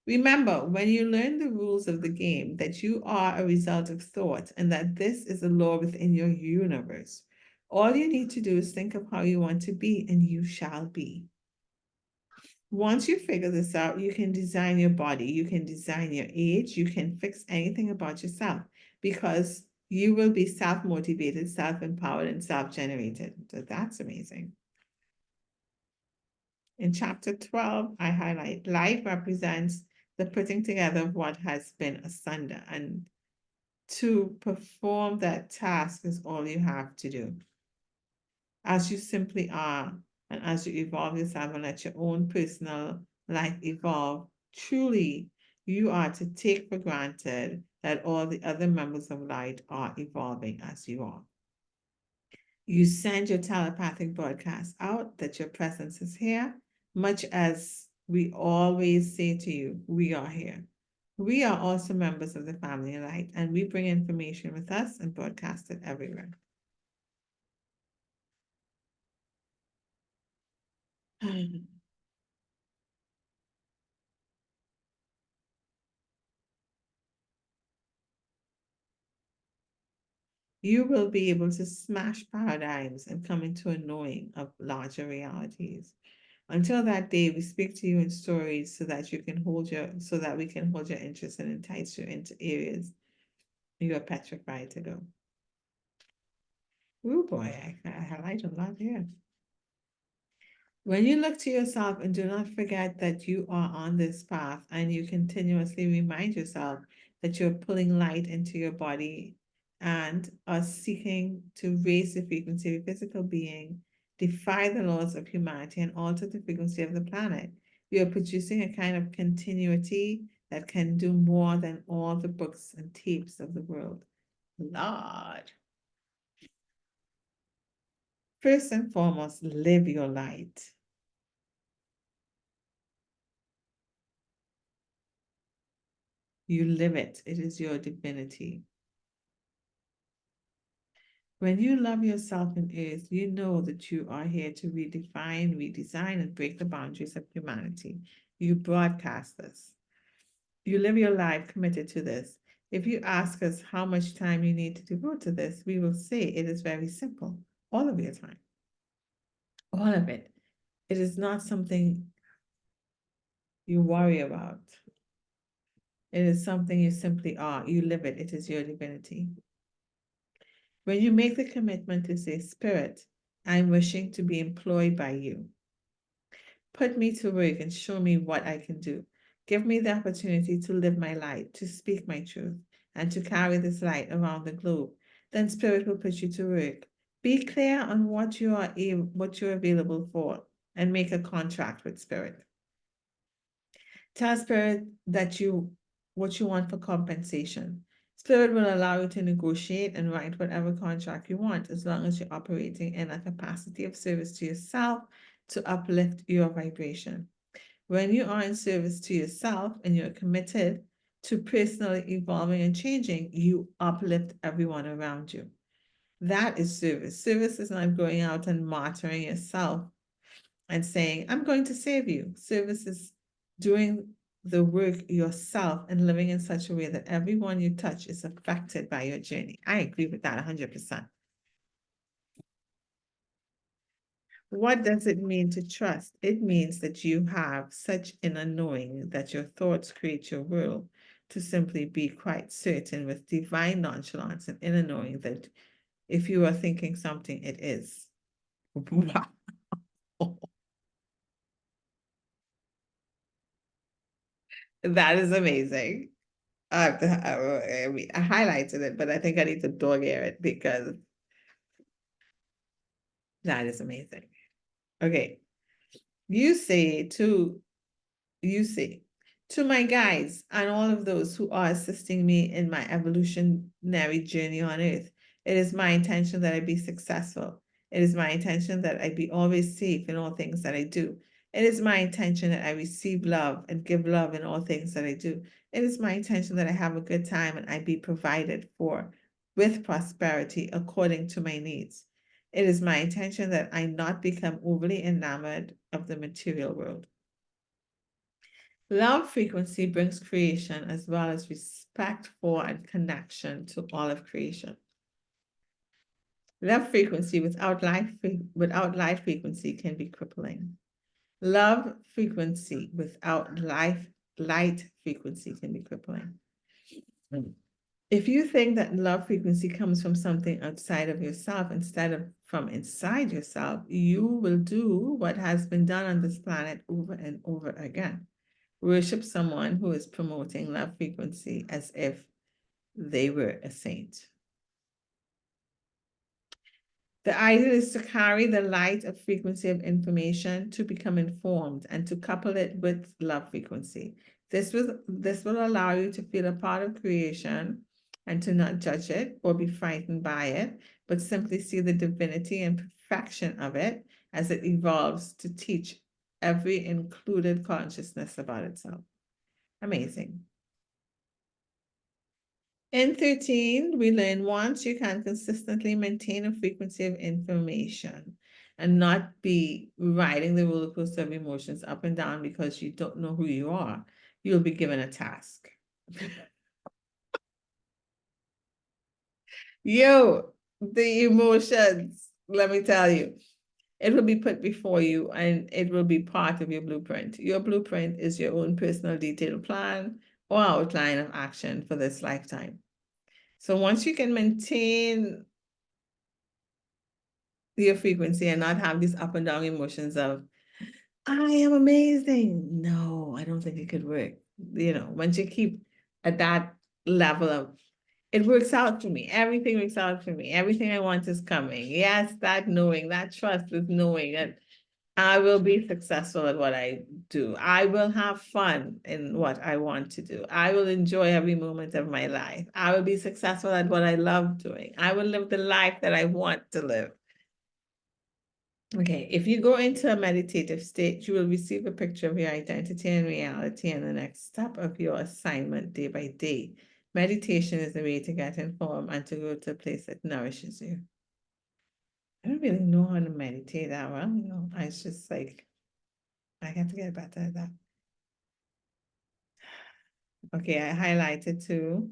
Speaker 1: Remember, when you learn the rules of the game, that you are a result of thought and that this is a law within your universe. All you need to do is think of how you want to be, and you shall be. Once you figure this out, you can design your body, you can design your age, you can fix anything about yourself, because you will be self-motivated, self-empowered, and self-generated. So that's amazing. In chapter 12, I highlight life represents the putting together of what has been asunder, and to perform that task is all you have to do. As you simply are, and as you evolve yourself and let your own personal life evolve, truly you are to take for granted that all the other members of light are evolving as you are. You send your telepathic broadcast out that your presence is here, much as we always say to you, we are here. We are also members of the family light, and we bring information with us and broadcast it everywhere. You will be able to smash paradigms and come into a knowing of larger realities. Until that day, we speak to you in stories so that we can hold your interest and entice you into areas you are petrified to go. Oh boy, I highlight a lot here. When you look to yourself, and do not forget that you are on this path, and you continuously remind yourself that you're pulling light into your body and are seeking to raise the frequency of your physical being, defy the laws of humanity, and alter the frequency of the planet. You are producing a kind of continuity that can do more than all the books and tapes of the world. Lord. First and foremost, live your light. You live it. It is your divinity. When you love yourself in earth, you know that you are here to redefine, redesign, and break the boundaries of humanity. You broadcast this. You live your life committed to this. If you ask us how much time you need to devote to this, we will say it is very simple. All of your time. All of it. It is not something you worry about. It is something you simply are. You live it. It is your divinity. When you make the commitment to say, Spirit, I'm wishing to be employed by you. Put me to work and show me what I can do. Give me the opportunity to live my life, to speak my truth, and to carry this light around the globe. Then Spirit will put you to work. Be clear on what you're available for, and make a contract with Spirit. Tell Spirit what you want for compensation. Spirit will allow you to negotiate and write whatever contract you want, as long as you're operating in a capacity of service to yourself to uplift your vibration. When you are in service to yourself and you're committed to personally evolving and changing, you uplift everyone around you. That is service. Service is not going out and martyring yourself and saying, I'm going to save you. Service is doing the work yourself and living in such a way that everyone you touch is affected by your journey. I agree with that 100%. What does it mean to trust? It means that you have such inner knowing that your thoughts create your world, to simply be quite certain with divine nonchalance and inner knowing that if you are thinking something, it is. Wow. That is amazing. I highlighted it, but I think I need to dog ear it because that is amazing. Okay. You say, to my guides and all of those who are assisting me in my evolutionary journey on earth, it is my intention that I be successful. It is my intention that I be always safe in all things that I do. It is my intention that I receive love and give love in all things that I do. It is my intention that I have a good time and I be provided for with prosperity according to my needs. It is my intention that I not become overly enamored of the material world. Love frequency brings creation as well as respect for and connection to all of creation. Love frequency without light frequency can be crippling. Love frequency without light frequency can be crippling. If you think that love frequency comes from something outside of yourself instead of from inside yourself, you will do what has been done on this planet over and over again. Worship someone who is promoting love frequency as if they were a saint. The idea is to carry the light of frequency of information to become informed and to couple it with love frequency. This will allow you to feel a part of creation and to not judge it or be frightened by it, but simply see the divinity and perfection of it as it evolves to teach every included consciousness about itself. Amazing. In 13, we learn once you can consistently maintain a frequency of information and not be riding the roller coaster of emotions up and down because you don't know who you are, you'll be given a task. Yo, the emotions, let me tell you, it will be put before you and it will be part of your blueprint. Your blueprint is your own personal detailed plan or outline of action for this lifetime. So once you can maintain your frequency and not have these up and down emotions of, I am amazing. No, I don't think it could work. Once you keep at that level of, it works out for me. Everything works out for me. Everything I want is coming. Yes, that knowing, that trust with knowing that I will be successful at what I do. I will have fun in what I want to do. I will enjoy every moment of my life. I will be successful at what I love doing. I will live the life that I want to live. Okay, if you go into a meditative state, you will receive a picture of your identity and reality and the next step of your assignment day by day. Meditation is the way to get informed and to go to a place that nourishes you. I don't really know how to meditate that well, I just like, I have to get better at that. Okay, I highlighted too.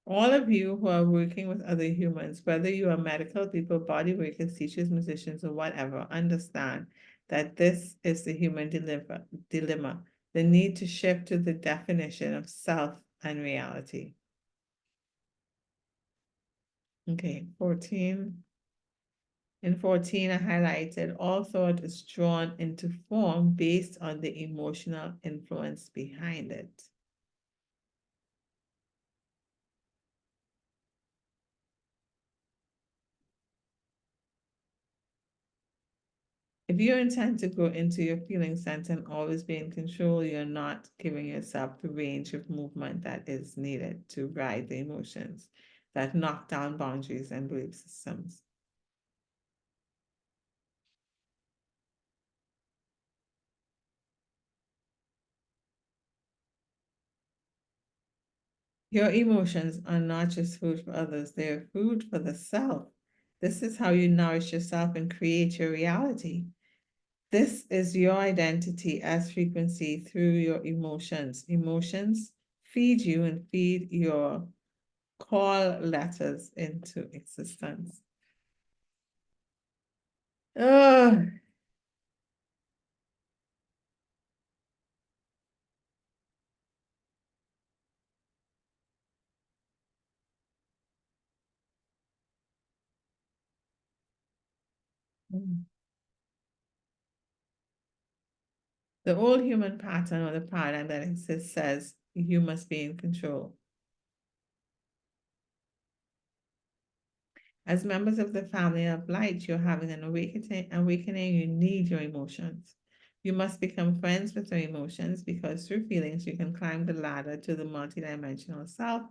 Speaker 1: All of you who are working with other humans, whether you are medical people, body workers, teachers, musicians, or whatever, understand that this is the human dilemma, the need to shift to the definition of self and reality. Okay, 14. In 14, I highlighted all thought is drawn into form based on the emotional influence behind it. If you intend to go into your feeling center and always be in control, you're not giving yourself the range of movement that is needed to ride the emotions that knock down boundaries and belief systems. Your emotions are not just food for others, they're food for the self. This is how you nourish yourself and create your reality. This is your identity as frequency through your emotions. Emotions feed you and feed your call letters into existence. Oh, the old human pattern or the paradigm that exists says you must be in control. As members of the family of light, you're having an awakening, you need your emotions. You must become friends with your emotions because through feelings, you can climb the ladder to the multidimensional self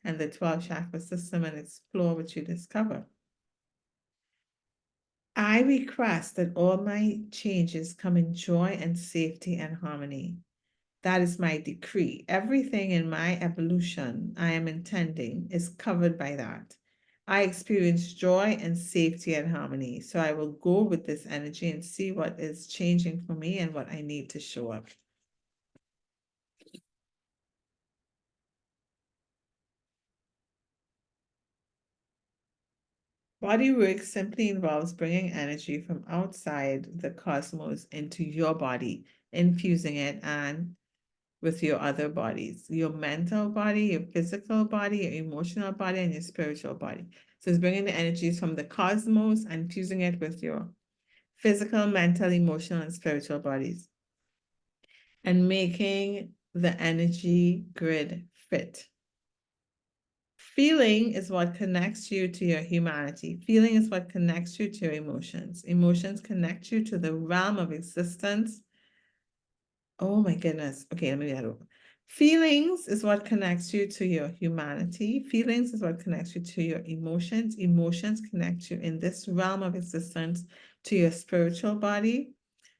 Speaker 1: and the 12 chakra system and explore what you discover. I request that all my changes come in joy and safety and harmony. That is my decree. Everything in my evolution I am intending is covered by that. I experience joy and safety and harmony. So I will go with this energy and see what is changing for me and what I need to show up. Body work simply involves bringing energy from outside the cosmos into your body, infusing it and with your other bodies, your mental body, your physical body, your emotional body, and your spiritual body. So it's bringing the energies from the cosmos and fusing it with your physical, mental, emotional, and spiritual bodies and making the energy grid fit. Feeling is what connects you to your humanity. Feeling is what connects you to your emotions. Emotions connect you to the realm of existence. Oh my goodness. Okay, let me get over. Feelings is what connects you to your humanity. Feelings is what connects you to your emotions. Emotions connect you in this realm of existence to your spiritual body.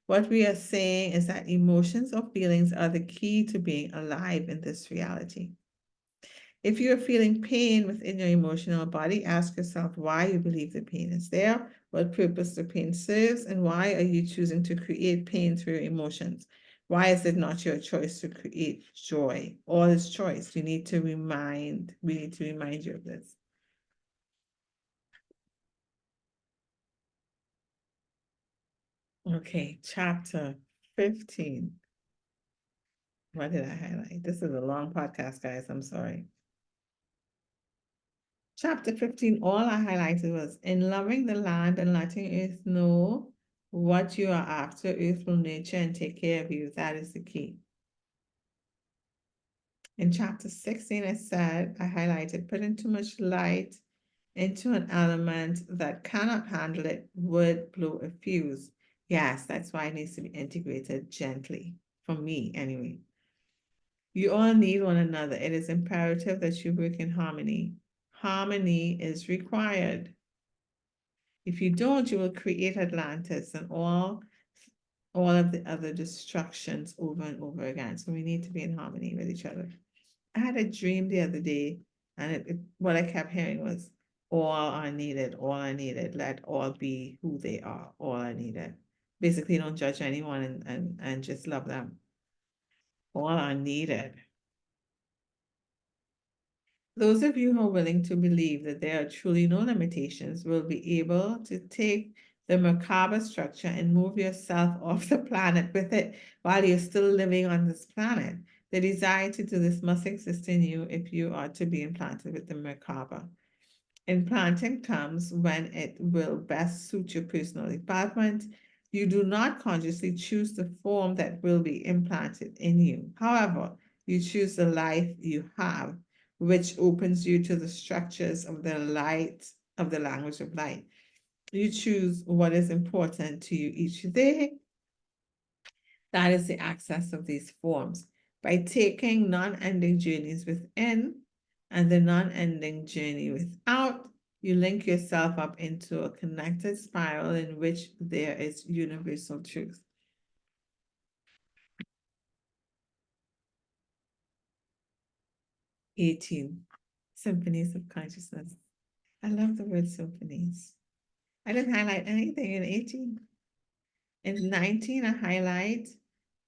Speaker 1: What we are saying is that emotions or feelings are the key to being alive in this reality. If you're feeling pain within your emotional body, ask yourself why you believe the pain is there, what purpose the pain serves, and why are you choosing to create pain through your emotions? Why is it not your choice to create joy? All is choice. We need to remind you of this. Okay, chapter 15. What did I highlight? This is a long podcast, guys. I'm sorry. Chapter 15, all I highlighted was in loving the land and letting Earth know what you are after, Earth will nurture and take care of you. That is the key. In chapter 16, I highlighted putting too much light into an element that cannot handle it would blow a fuse. Yes, that's why it needs to be integrated gently, for me anyway. You all need one another. It is imperative that you work in harmony. Harmony is required. If you don't, you will create Atlantis and all of the other destructions over and over again. So we need to be in harmony with each other. I had a dream the other day, and what I kept hearing was, all are needed, all are needed. Let all be who they are, all are needed. Basically, don't judge anyone and just love them. All are needed. Those of you who are willing to believe that there are truly no limitations will be able to take the Merkaba structure and move yourself off the planet with it while you're still living on this planet. The desire to do this must exist in you if you are to be implanted with the Merkaba. Implanting comes when it will best suit your personal development. You do not consciously choose the form that will be implanted in you. However, you choose the life you have, which opens you to the structures of the light, of the language of light. You choose what is important to you each day. That is the access of these forms. By taking non-ending journeys within and the non-ending journey without, you link yourself up into a connected spiral in which there is universal truth. '18, Symphonies of Consciousness. I love the word symphonies. I didn't highlight anything in 18. In 19, I highlight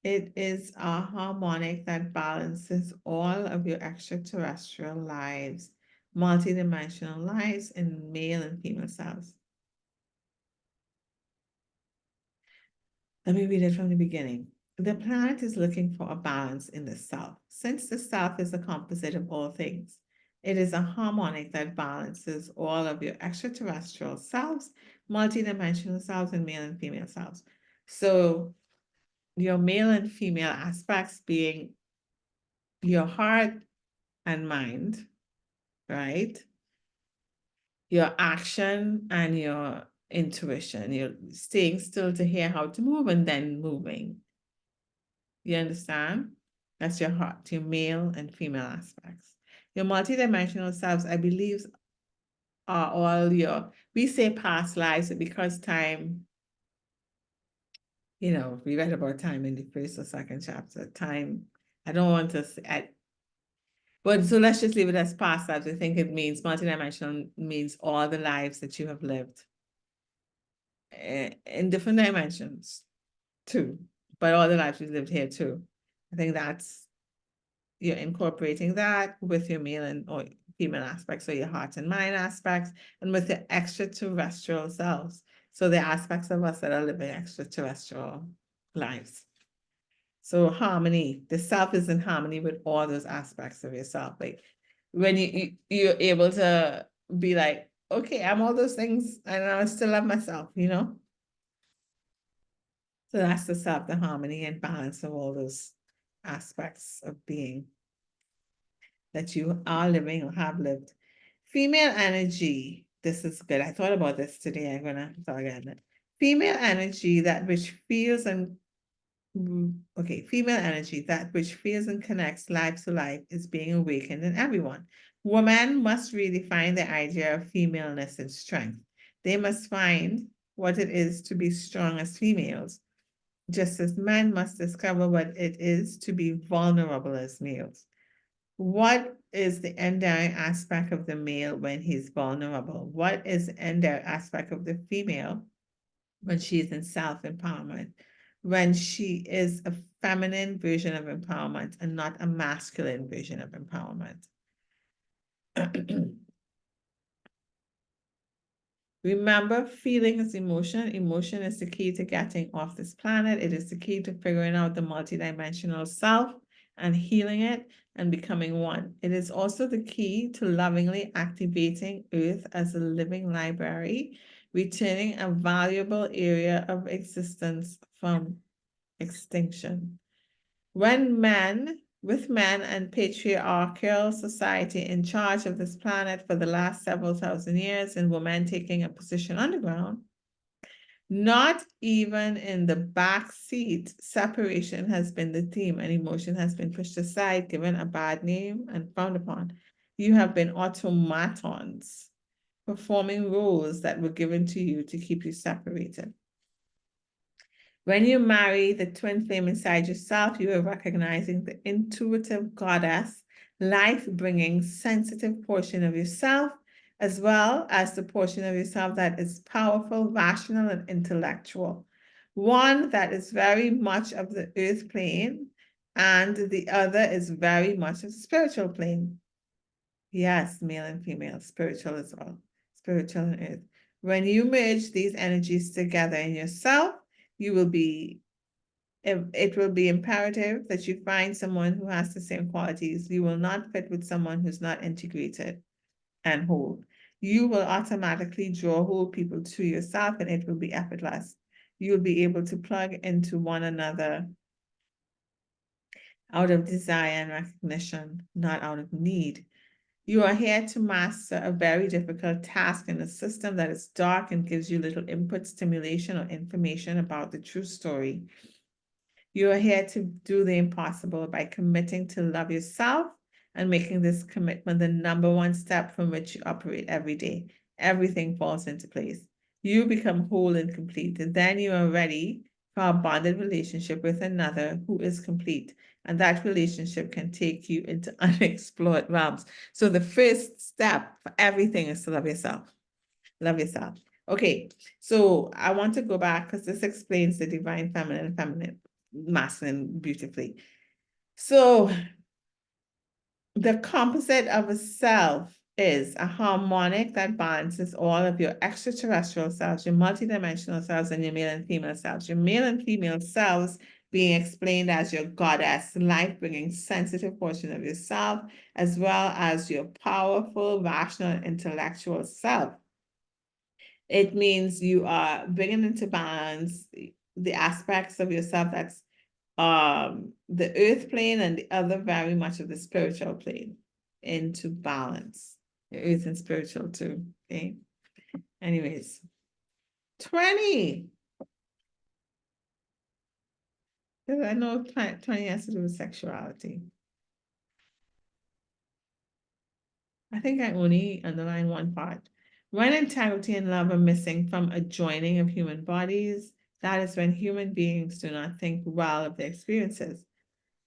Speaker 1: it is a harmonic that balances all of your extraterrestrial lives, multidimensional lives in male and female selves. Let me read it from the beginning. The planet is looking for a balance in the self. Since the self is a composite of all things, it is a harmonic that balances all of your extraterrestrial selves, multidimensional selves, and male and female selves. So your male and female aspects being your heart and mind, right? Your action and your intuition. You're staying still to hear how to move and then moving. You understand? That's your heart, your male and female aspects. Your multidimensional selves, I believe, are all your, we say past lives because time, we read about time in the first or second chapter. Time, I don't want to say, but so let's just leave it as past lives. I think it means multidimensional means all the lives that you have lived in different dimensions too, but all the lives we've lived here too. I think that's, you're incorporating that with your male and or female aspects, so your heart and mind aspects, and with the extraterrestrial selves. So the aspects of us that are living extraterrestrial lives. So harmony, the self is in harmony with all those aspects of yourself. Like when you're able to be like, okay, I'm all those things and I still love myself, So that's the self, the harmony and balance of all those aspects of being that you are living or have lived. Female energy, this is good. I thought about this today. I'm gonna talk about it. Female energy, that which feels and female energy, that which feels and connects life to life, is being awakened in everyone. Women must redefine the idea of femaleness and strength. They must find what it is to be strong as females, just as men must discover what it is to be vulnerable as males. What is the endearing aspect of the male when he's vulnerable? What is the endearing aspect of the female when she's in self-empowerment? When she is a feminine version of empowerment and not a masculine version of empowerment. Remember, feeling is emotion. Emotion is the key to getting off this planet. It is the key to figuring out the multidimensional self and healing it and becoming one. It is also the key to lovingly activating Earth as a living library, returning a valuable area of existence from extinction. With men and patriarchal society in charge of this planet for the last several thousand years and women taking a position on the ground, Not even in the back seat, separation has been the theme, and emotion has been pushed aside, given a bad name, and frowned upon. You have been automatons, performing roles that were given to you to keep you separated. When you marry the twin flame inside yourself, you are recognizing the intuitive goddess, life-bringing, sensitive portion of yourself, as well as the portion of yourself that is powerful, rational, and intellectual. One that is very much of the earth plane, and the other is very much of the spiritual plane. Yes, male and female, spiritual as well, spiritual and earth. When you merge these energies together in yourself, you will be it will be imperative that you find someone who has the same qualities. You will not fit with someone who's not integrated and whole. You will automatically draw whole people to yourself, and it will be effortless. You'll be able to plug into one another out of desire and recognition, not out of need. You are here to master a very difficult task in a system that is dark and gives you little input, stimulation, or information about the true story. You are here to do the impossible by committing to love yourself and making this commitment the number one step from which you operate every day. Everything falls into place. You become whole and complete, and then you are ready for a bonded relationship with another who is complete. And that relationship can take you into unexplored realms. So the first step for everything is to love yourself. Love yourself. Okay, so I want to go back because this explains the divine feminine and feminine masculine beautifully. So the composite of a self is a harmonic that balances all of your extraterrestrial selves, your multidimensional selves, and your male and female selves. Your male and female selves being explained as your goddess, life-bringing, sensitive portion of yourself, as well as your powerful, rational, intellectual self. It means you are bringing into balance the aspects of yourself that's the earth plane and the other very much of the spiritual plane into balance. The earth and spiritual too. Okay. Anyways, 20. Because I know 20 has to do with sexuality. I think I only underline one part. When integrity and love are missing from a joining of human bodies, that is when human beings do not think well of their experiences.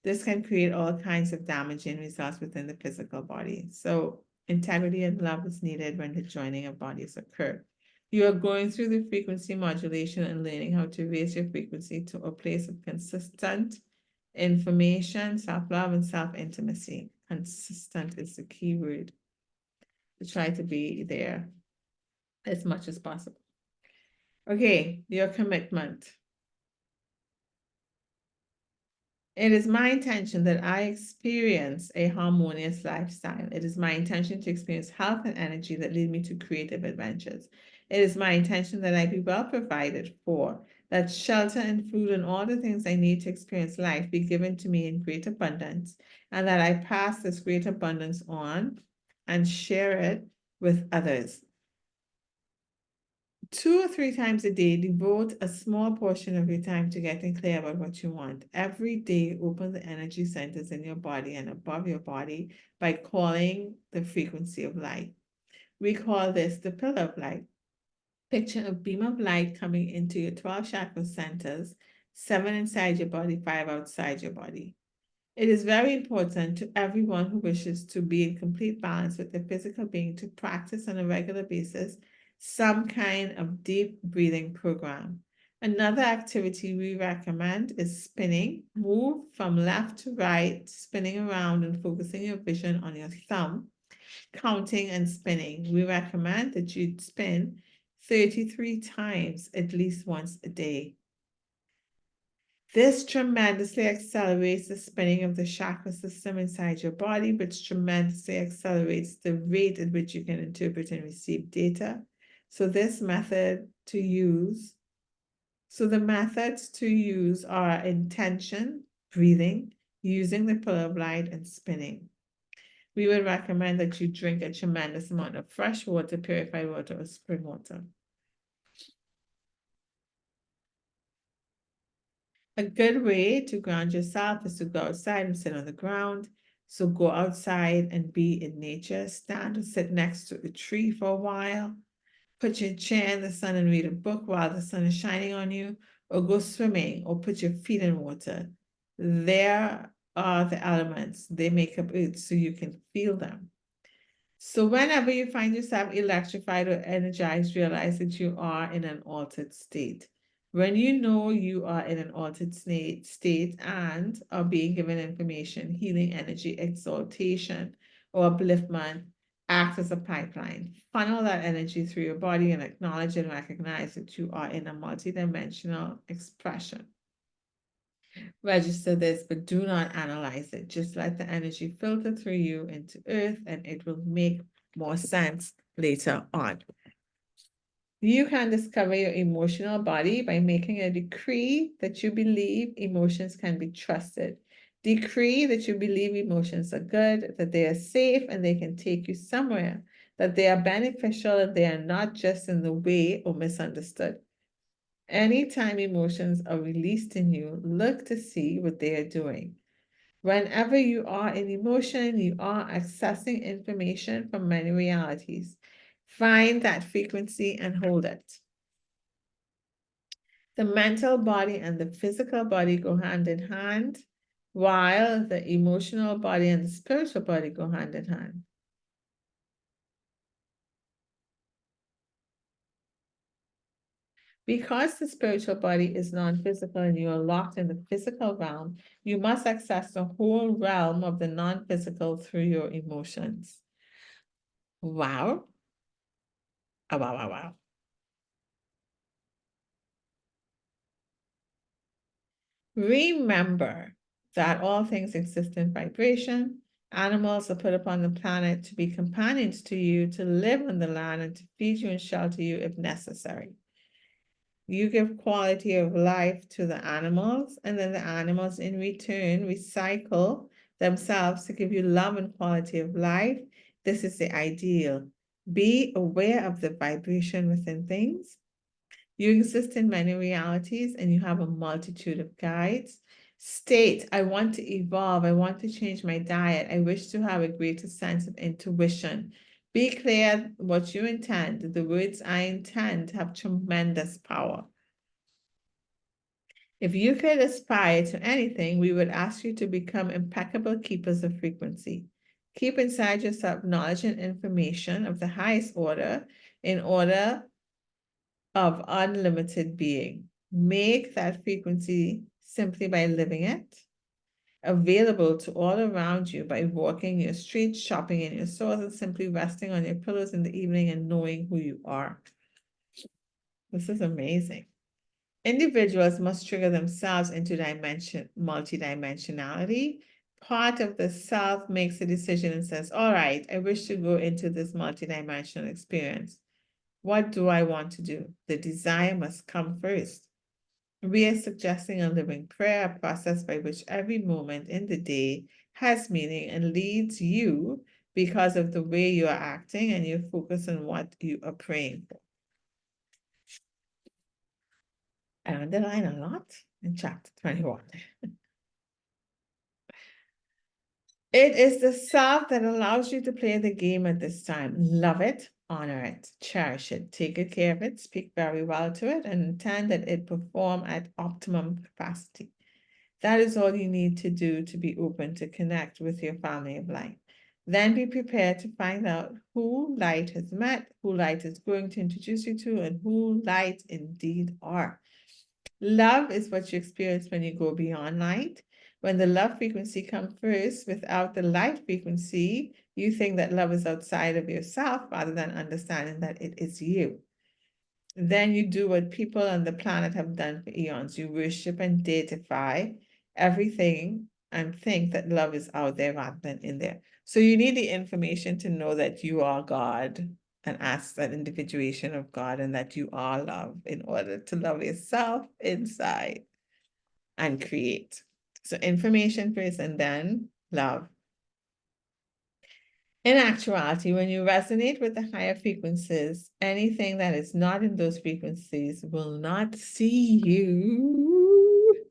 Speaker 1: This can create all kinds of damaging results within the physical body. So integrity and love is needed when the joining of bodies occur. You are going through the frequency modulation and learning how to raise your frequency to a place of consistent information, self-love, and self-intimacy. Consistent is the key word. To try to be there as much as possible. Okay, your commitment. It is my intention that I experience a harmonious lifestyle. It is my intention to experience health and energy that lead me to creative adventures. It is my intention that I be well provided for, that shelter and food and all the things I need to experience life be given to me in great abundance, and that I pass this great abundance on and share it with others. 2 or 3 times a day, devote a small portion of your time to getting clear about what you want. Every day, open the energy centers in your body and above your body by calling the frequency of light. We call this the pillar of light. Picture a beam of light coming into your 12 chakra centers, 7 inside your body, 5 outside your body. It is very important to everyone who wishes to be in complete balance with their physical being to practice on a regular basis some kind of deep breathing program. Another activity we recommend is spinning. Move from left to right, spinning around and focusing your vision on your thumb, counting and spinning. We recommend that you spin 33 times at least once a day. This tremendously accelerates the spinning of the chakra system inside your body, which tremendously accelerates the rate at which you can interpret and receive data. So the methods to use are intention, breathing, using the pillar of light, and spinning. We would recommend that you drink a tremendous amount of fresh water, purified water, or spring water. A good way to ground yourself is to go outside and sit on the ground. So go outside and be in nature. Stand or sit next to a tree for a while. Put your chair in the sun and read a book while the sun is shining on you, or go swimming, or put your feet in water. There are the elements. They make up Earth so you can feel them. So whenever you find yourself electrified or energized, realize that you are in an altered state. When you know you are in an altered state and are being given information, healing energy, exaltation, or upliftment, act as a pipeline. Funnel that energy through your body and acknowledge and recognize that you are in a multidimensional expression. Register this, but do not analyze it. Just let the energy filter through you into Earth, and it will make more sense later on. You can discover your emotional body by making a decree that you believe emotions can be trusted. Decree that you believe emotions are good, that they are safe, and they can take you somewhere, that they are beneficial, and they are not just in the way or misunderstood. Anytime emotions are released in you, look to see what they are doing. Whenever you are in emotion, you are accessing information from many realities. Find that frequency and hold it. The mental body and the physical body go hand in hand, while the emotional body and the spiritual body go hand in hand. Because the spiritual body is non-physical and you are locked in the physical realm, you must access the whole realm of the non-physical through your emotions. Wow. Oh, wow, wow, wow. Remember that all things exist in vibration. Animals are put upon the planet to be companions to you, to live on the land, and to feed you and shelter you if necessary. You give quality of life to the animals, and then the animals in return recycle themselves to give you love and quality of life. This is the ideal. Be aware of the vibration within things. You exist in many realities and you have a multitude of guides. State, I want to evolve. I want to change my diet. I wish to have a greater sense of intuition. Be clear what you intend. The words I intend have tremendous power. If you could aspire to anything, we would ask you to become impeccable keepers of frequency. Keep inside yourself knowledge and information of the highest order in order of unlimited being. Make that frequency simply by living it available to all around you by walking your streets, shopping in your stores, and simply resting on your pillows in the evening and knowing who you are. This is amazing. Individuals must trigger themselves into multidimensionality. Part of the self makes a decision and says, all right, I wish to go into this multidimensional experience. What do I want to do? The desire must come first. We are suggesting a living prayer, a process by which every moment in the day has meaning and leads you because of the way you are acting and you focus on what you are praying for. I underline a lot in chapter 21. It is the self that allows you to play the game at this time. Love it, honor it, cherish it, take good care of it, speak very well to it, and intend that it perform at optimum capacity. That is all you need to do to be open to connect with your family of light. Then be prepared to find out who light has met, who light is going to introduce you to, and who light indeed are. Love is what you experience when you go beyond light. When the love frequency comes first, without the light frequency, you think that love is outside of yourself rather than understanding that it is you. Then you do what people on the planet have done for eons. You worship and deify everything and think that love is out there rather than in there. So you need the information to know that you are God and ask that individuation of God and that you are love in order to love yourself inside and create. So information first and then love. In actuality, when you resonate with the higher frequencies, anything that is not in those frequencies will not see you.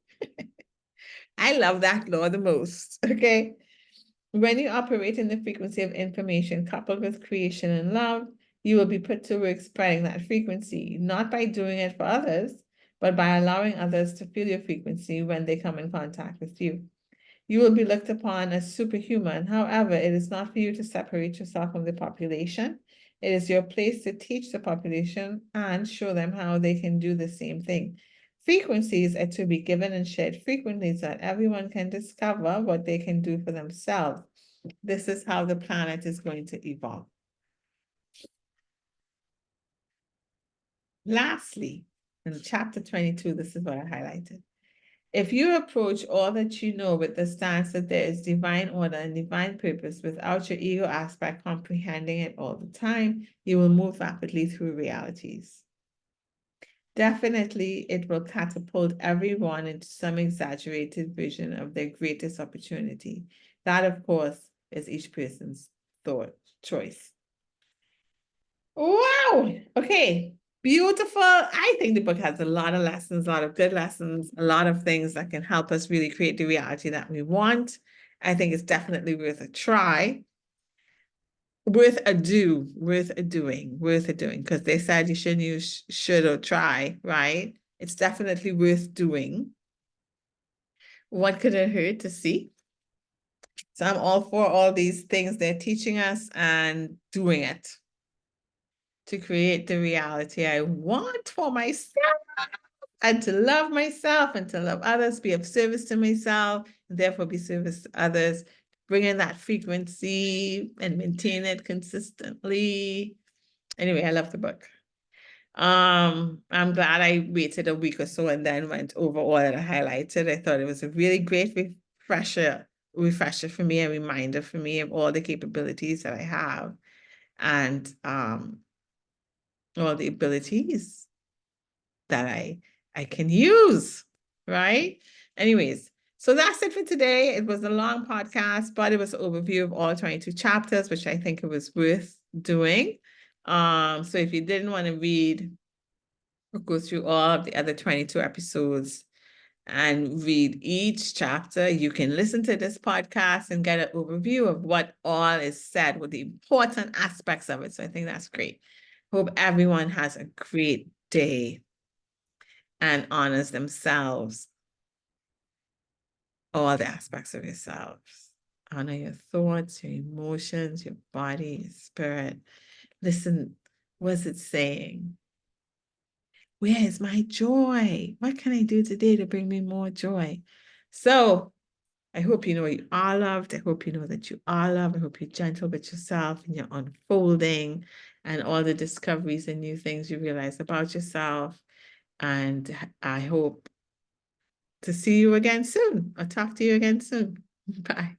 Speaker 1: I love that law the most, okay? When you operate in the frequency of information coupled with creation and love, you will be put to work spreading that frequency, not by doing it for others, but by allowing others to feel your frequency when they come in contact with you. You will be looked upon as superhuman. However, it is not for you to separate yourself from the population. It is your place to teach the population and show them how they can do the same thing. Frequencies are to be given and shared frequently so that everyone can discover what they can do for themselves. This is how the planet is going to evolve. Lastly, in chapter 22, this is what I highlighted. If you approach all that you know with the stance that there is divine order and divine purpose without your ego aspect comprehending it all the time, you will move rapidly through realities. Definitely, it will catapult everyone into some exaggerated vision of their greatest opportunity. That, of course, is each person's thought choice. Wow. Okay. Beautiful. I think the book has a lot of lessons, a lot of good lessons, a lot of things that can help us really create the reality that we want. I think it's definitely worth a try. Worth a do, worth a doing, because they said you shouldn't use should or try, right? It's definitely worth doing. What could it hurt to see? So I'm all for all these things they're teaching us and doing it to create the reality I want for myself and to love myself and to love others, be of service to myself, and therefore be service to others, bring in that frequency and maintain it consistently. Anyway, I love the book. I'm glad I waited a week or so and then went over all that I highlighted. I thought it was a really great refresher for me, a reminder for me of all the capabilities that I have and all the abilities that I can use, right? Anyways, so that's it for today. It was a long podcast, but it was an overview of all 22 chapters, which I think it was worth doing. So if you didn't want to read or go through all of the other 22 episodes and read each chapter, you can listen to this podcast and get an overview of what all is said with the important aspects of it. So I think that's great. Hope everyone has a great day and honors themselves, all the aspects of yourselves. Honor your thoughts, your emotions, your body, your spirit. Listen, what's it saying? Where is my joy? What can I do today to bring me more joy? So I hope you know you are loved. I hope you know that you are loved. I hope you're gentle with yourself and you're unfolding and all the discoveries and new things you realize about yourself. And I hope to see you again soon or talk to you again soon. Bye.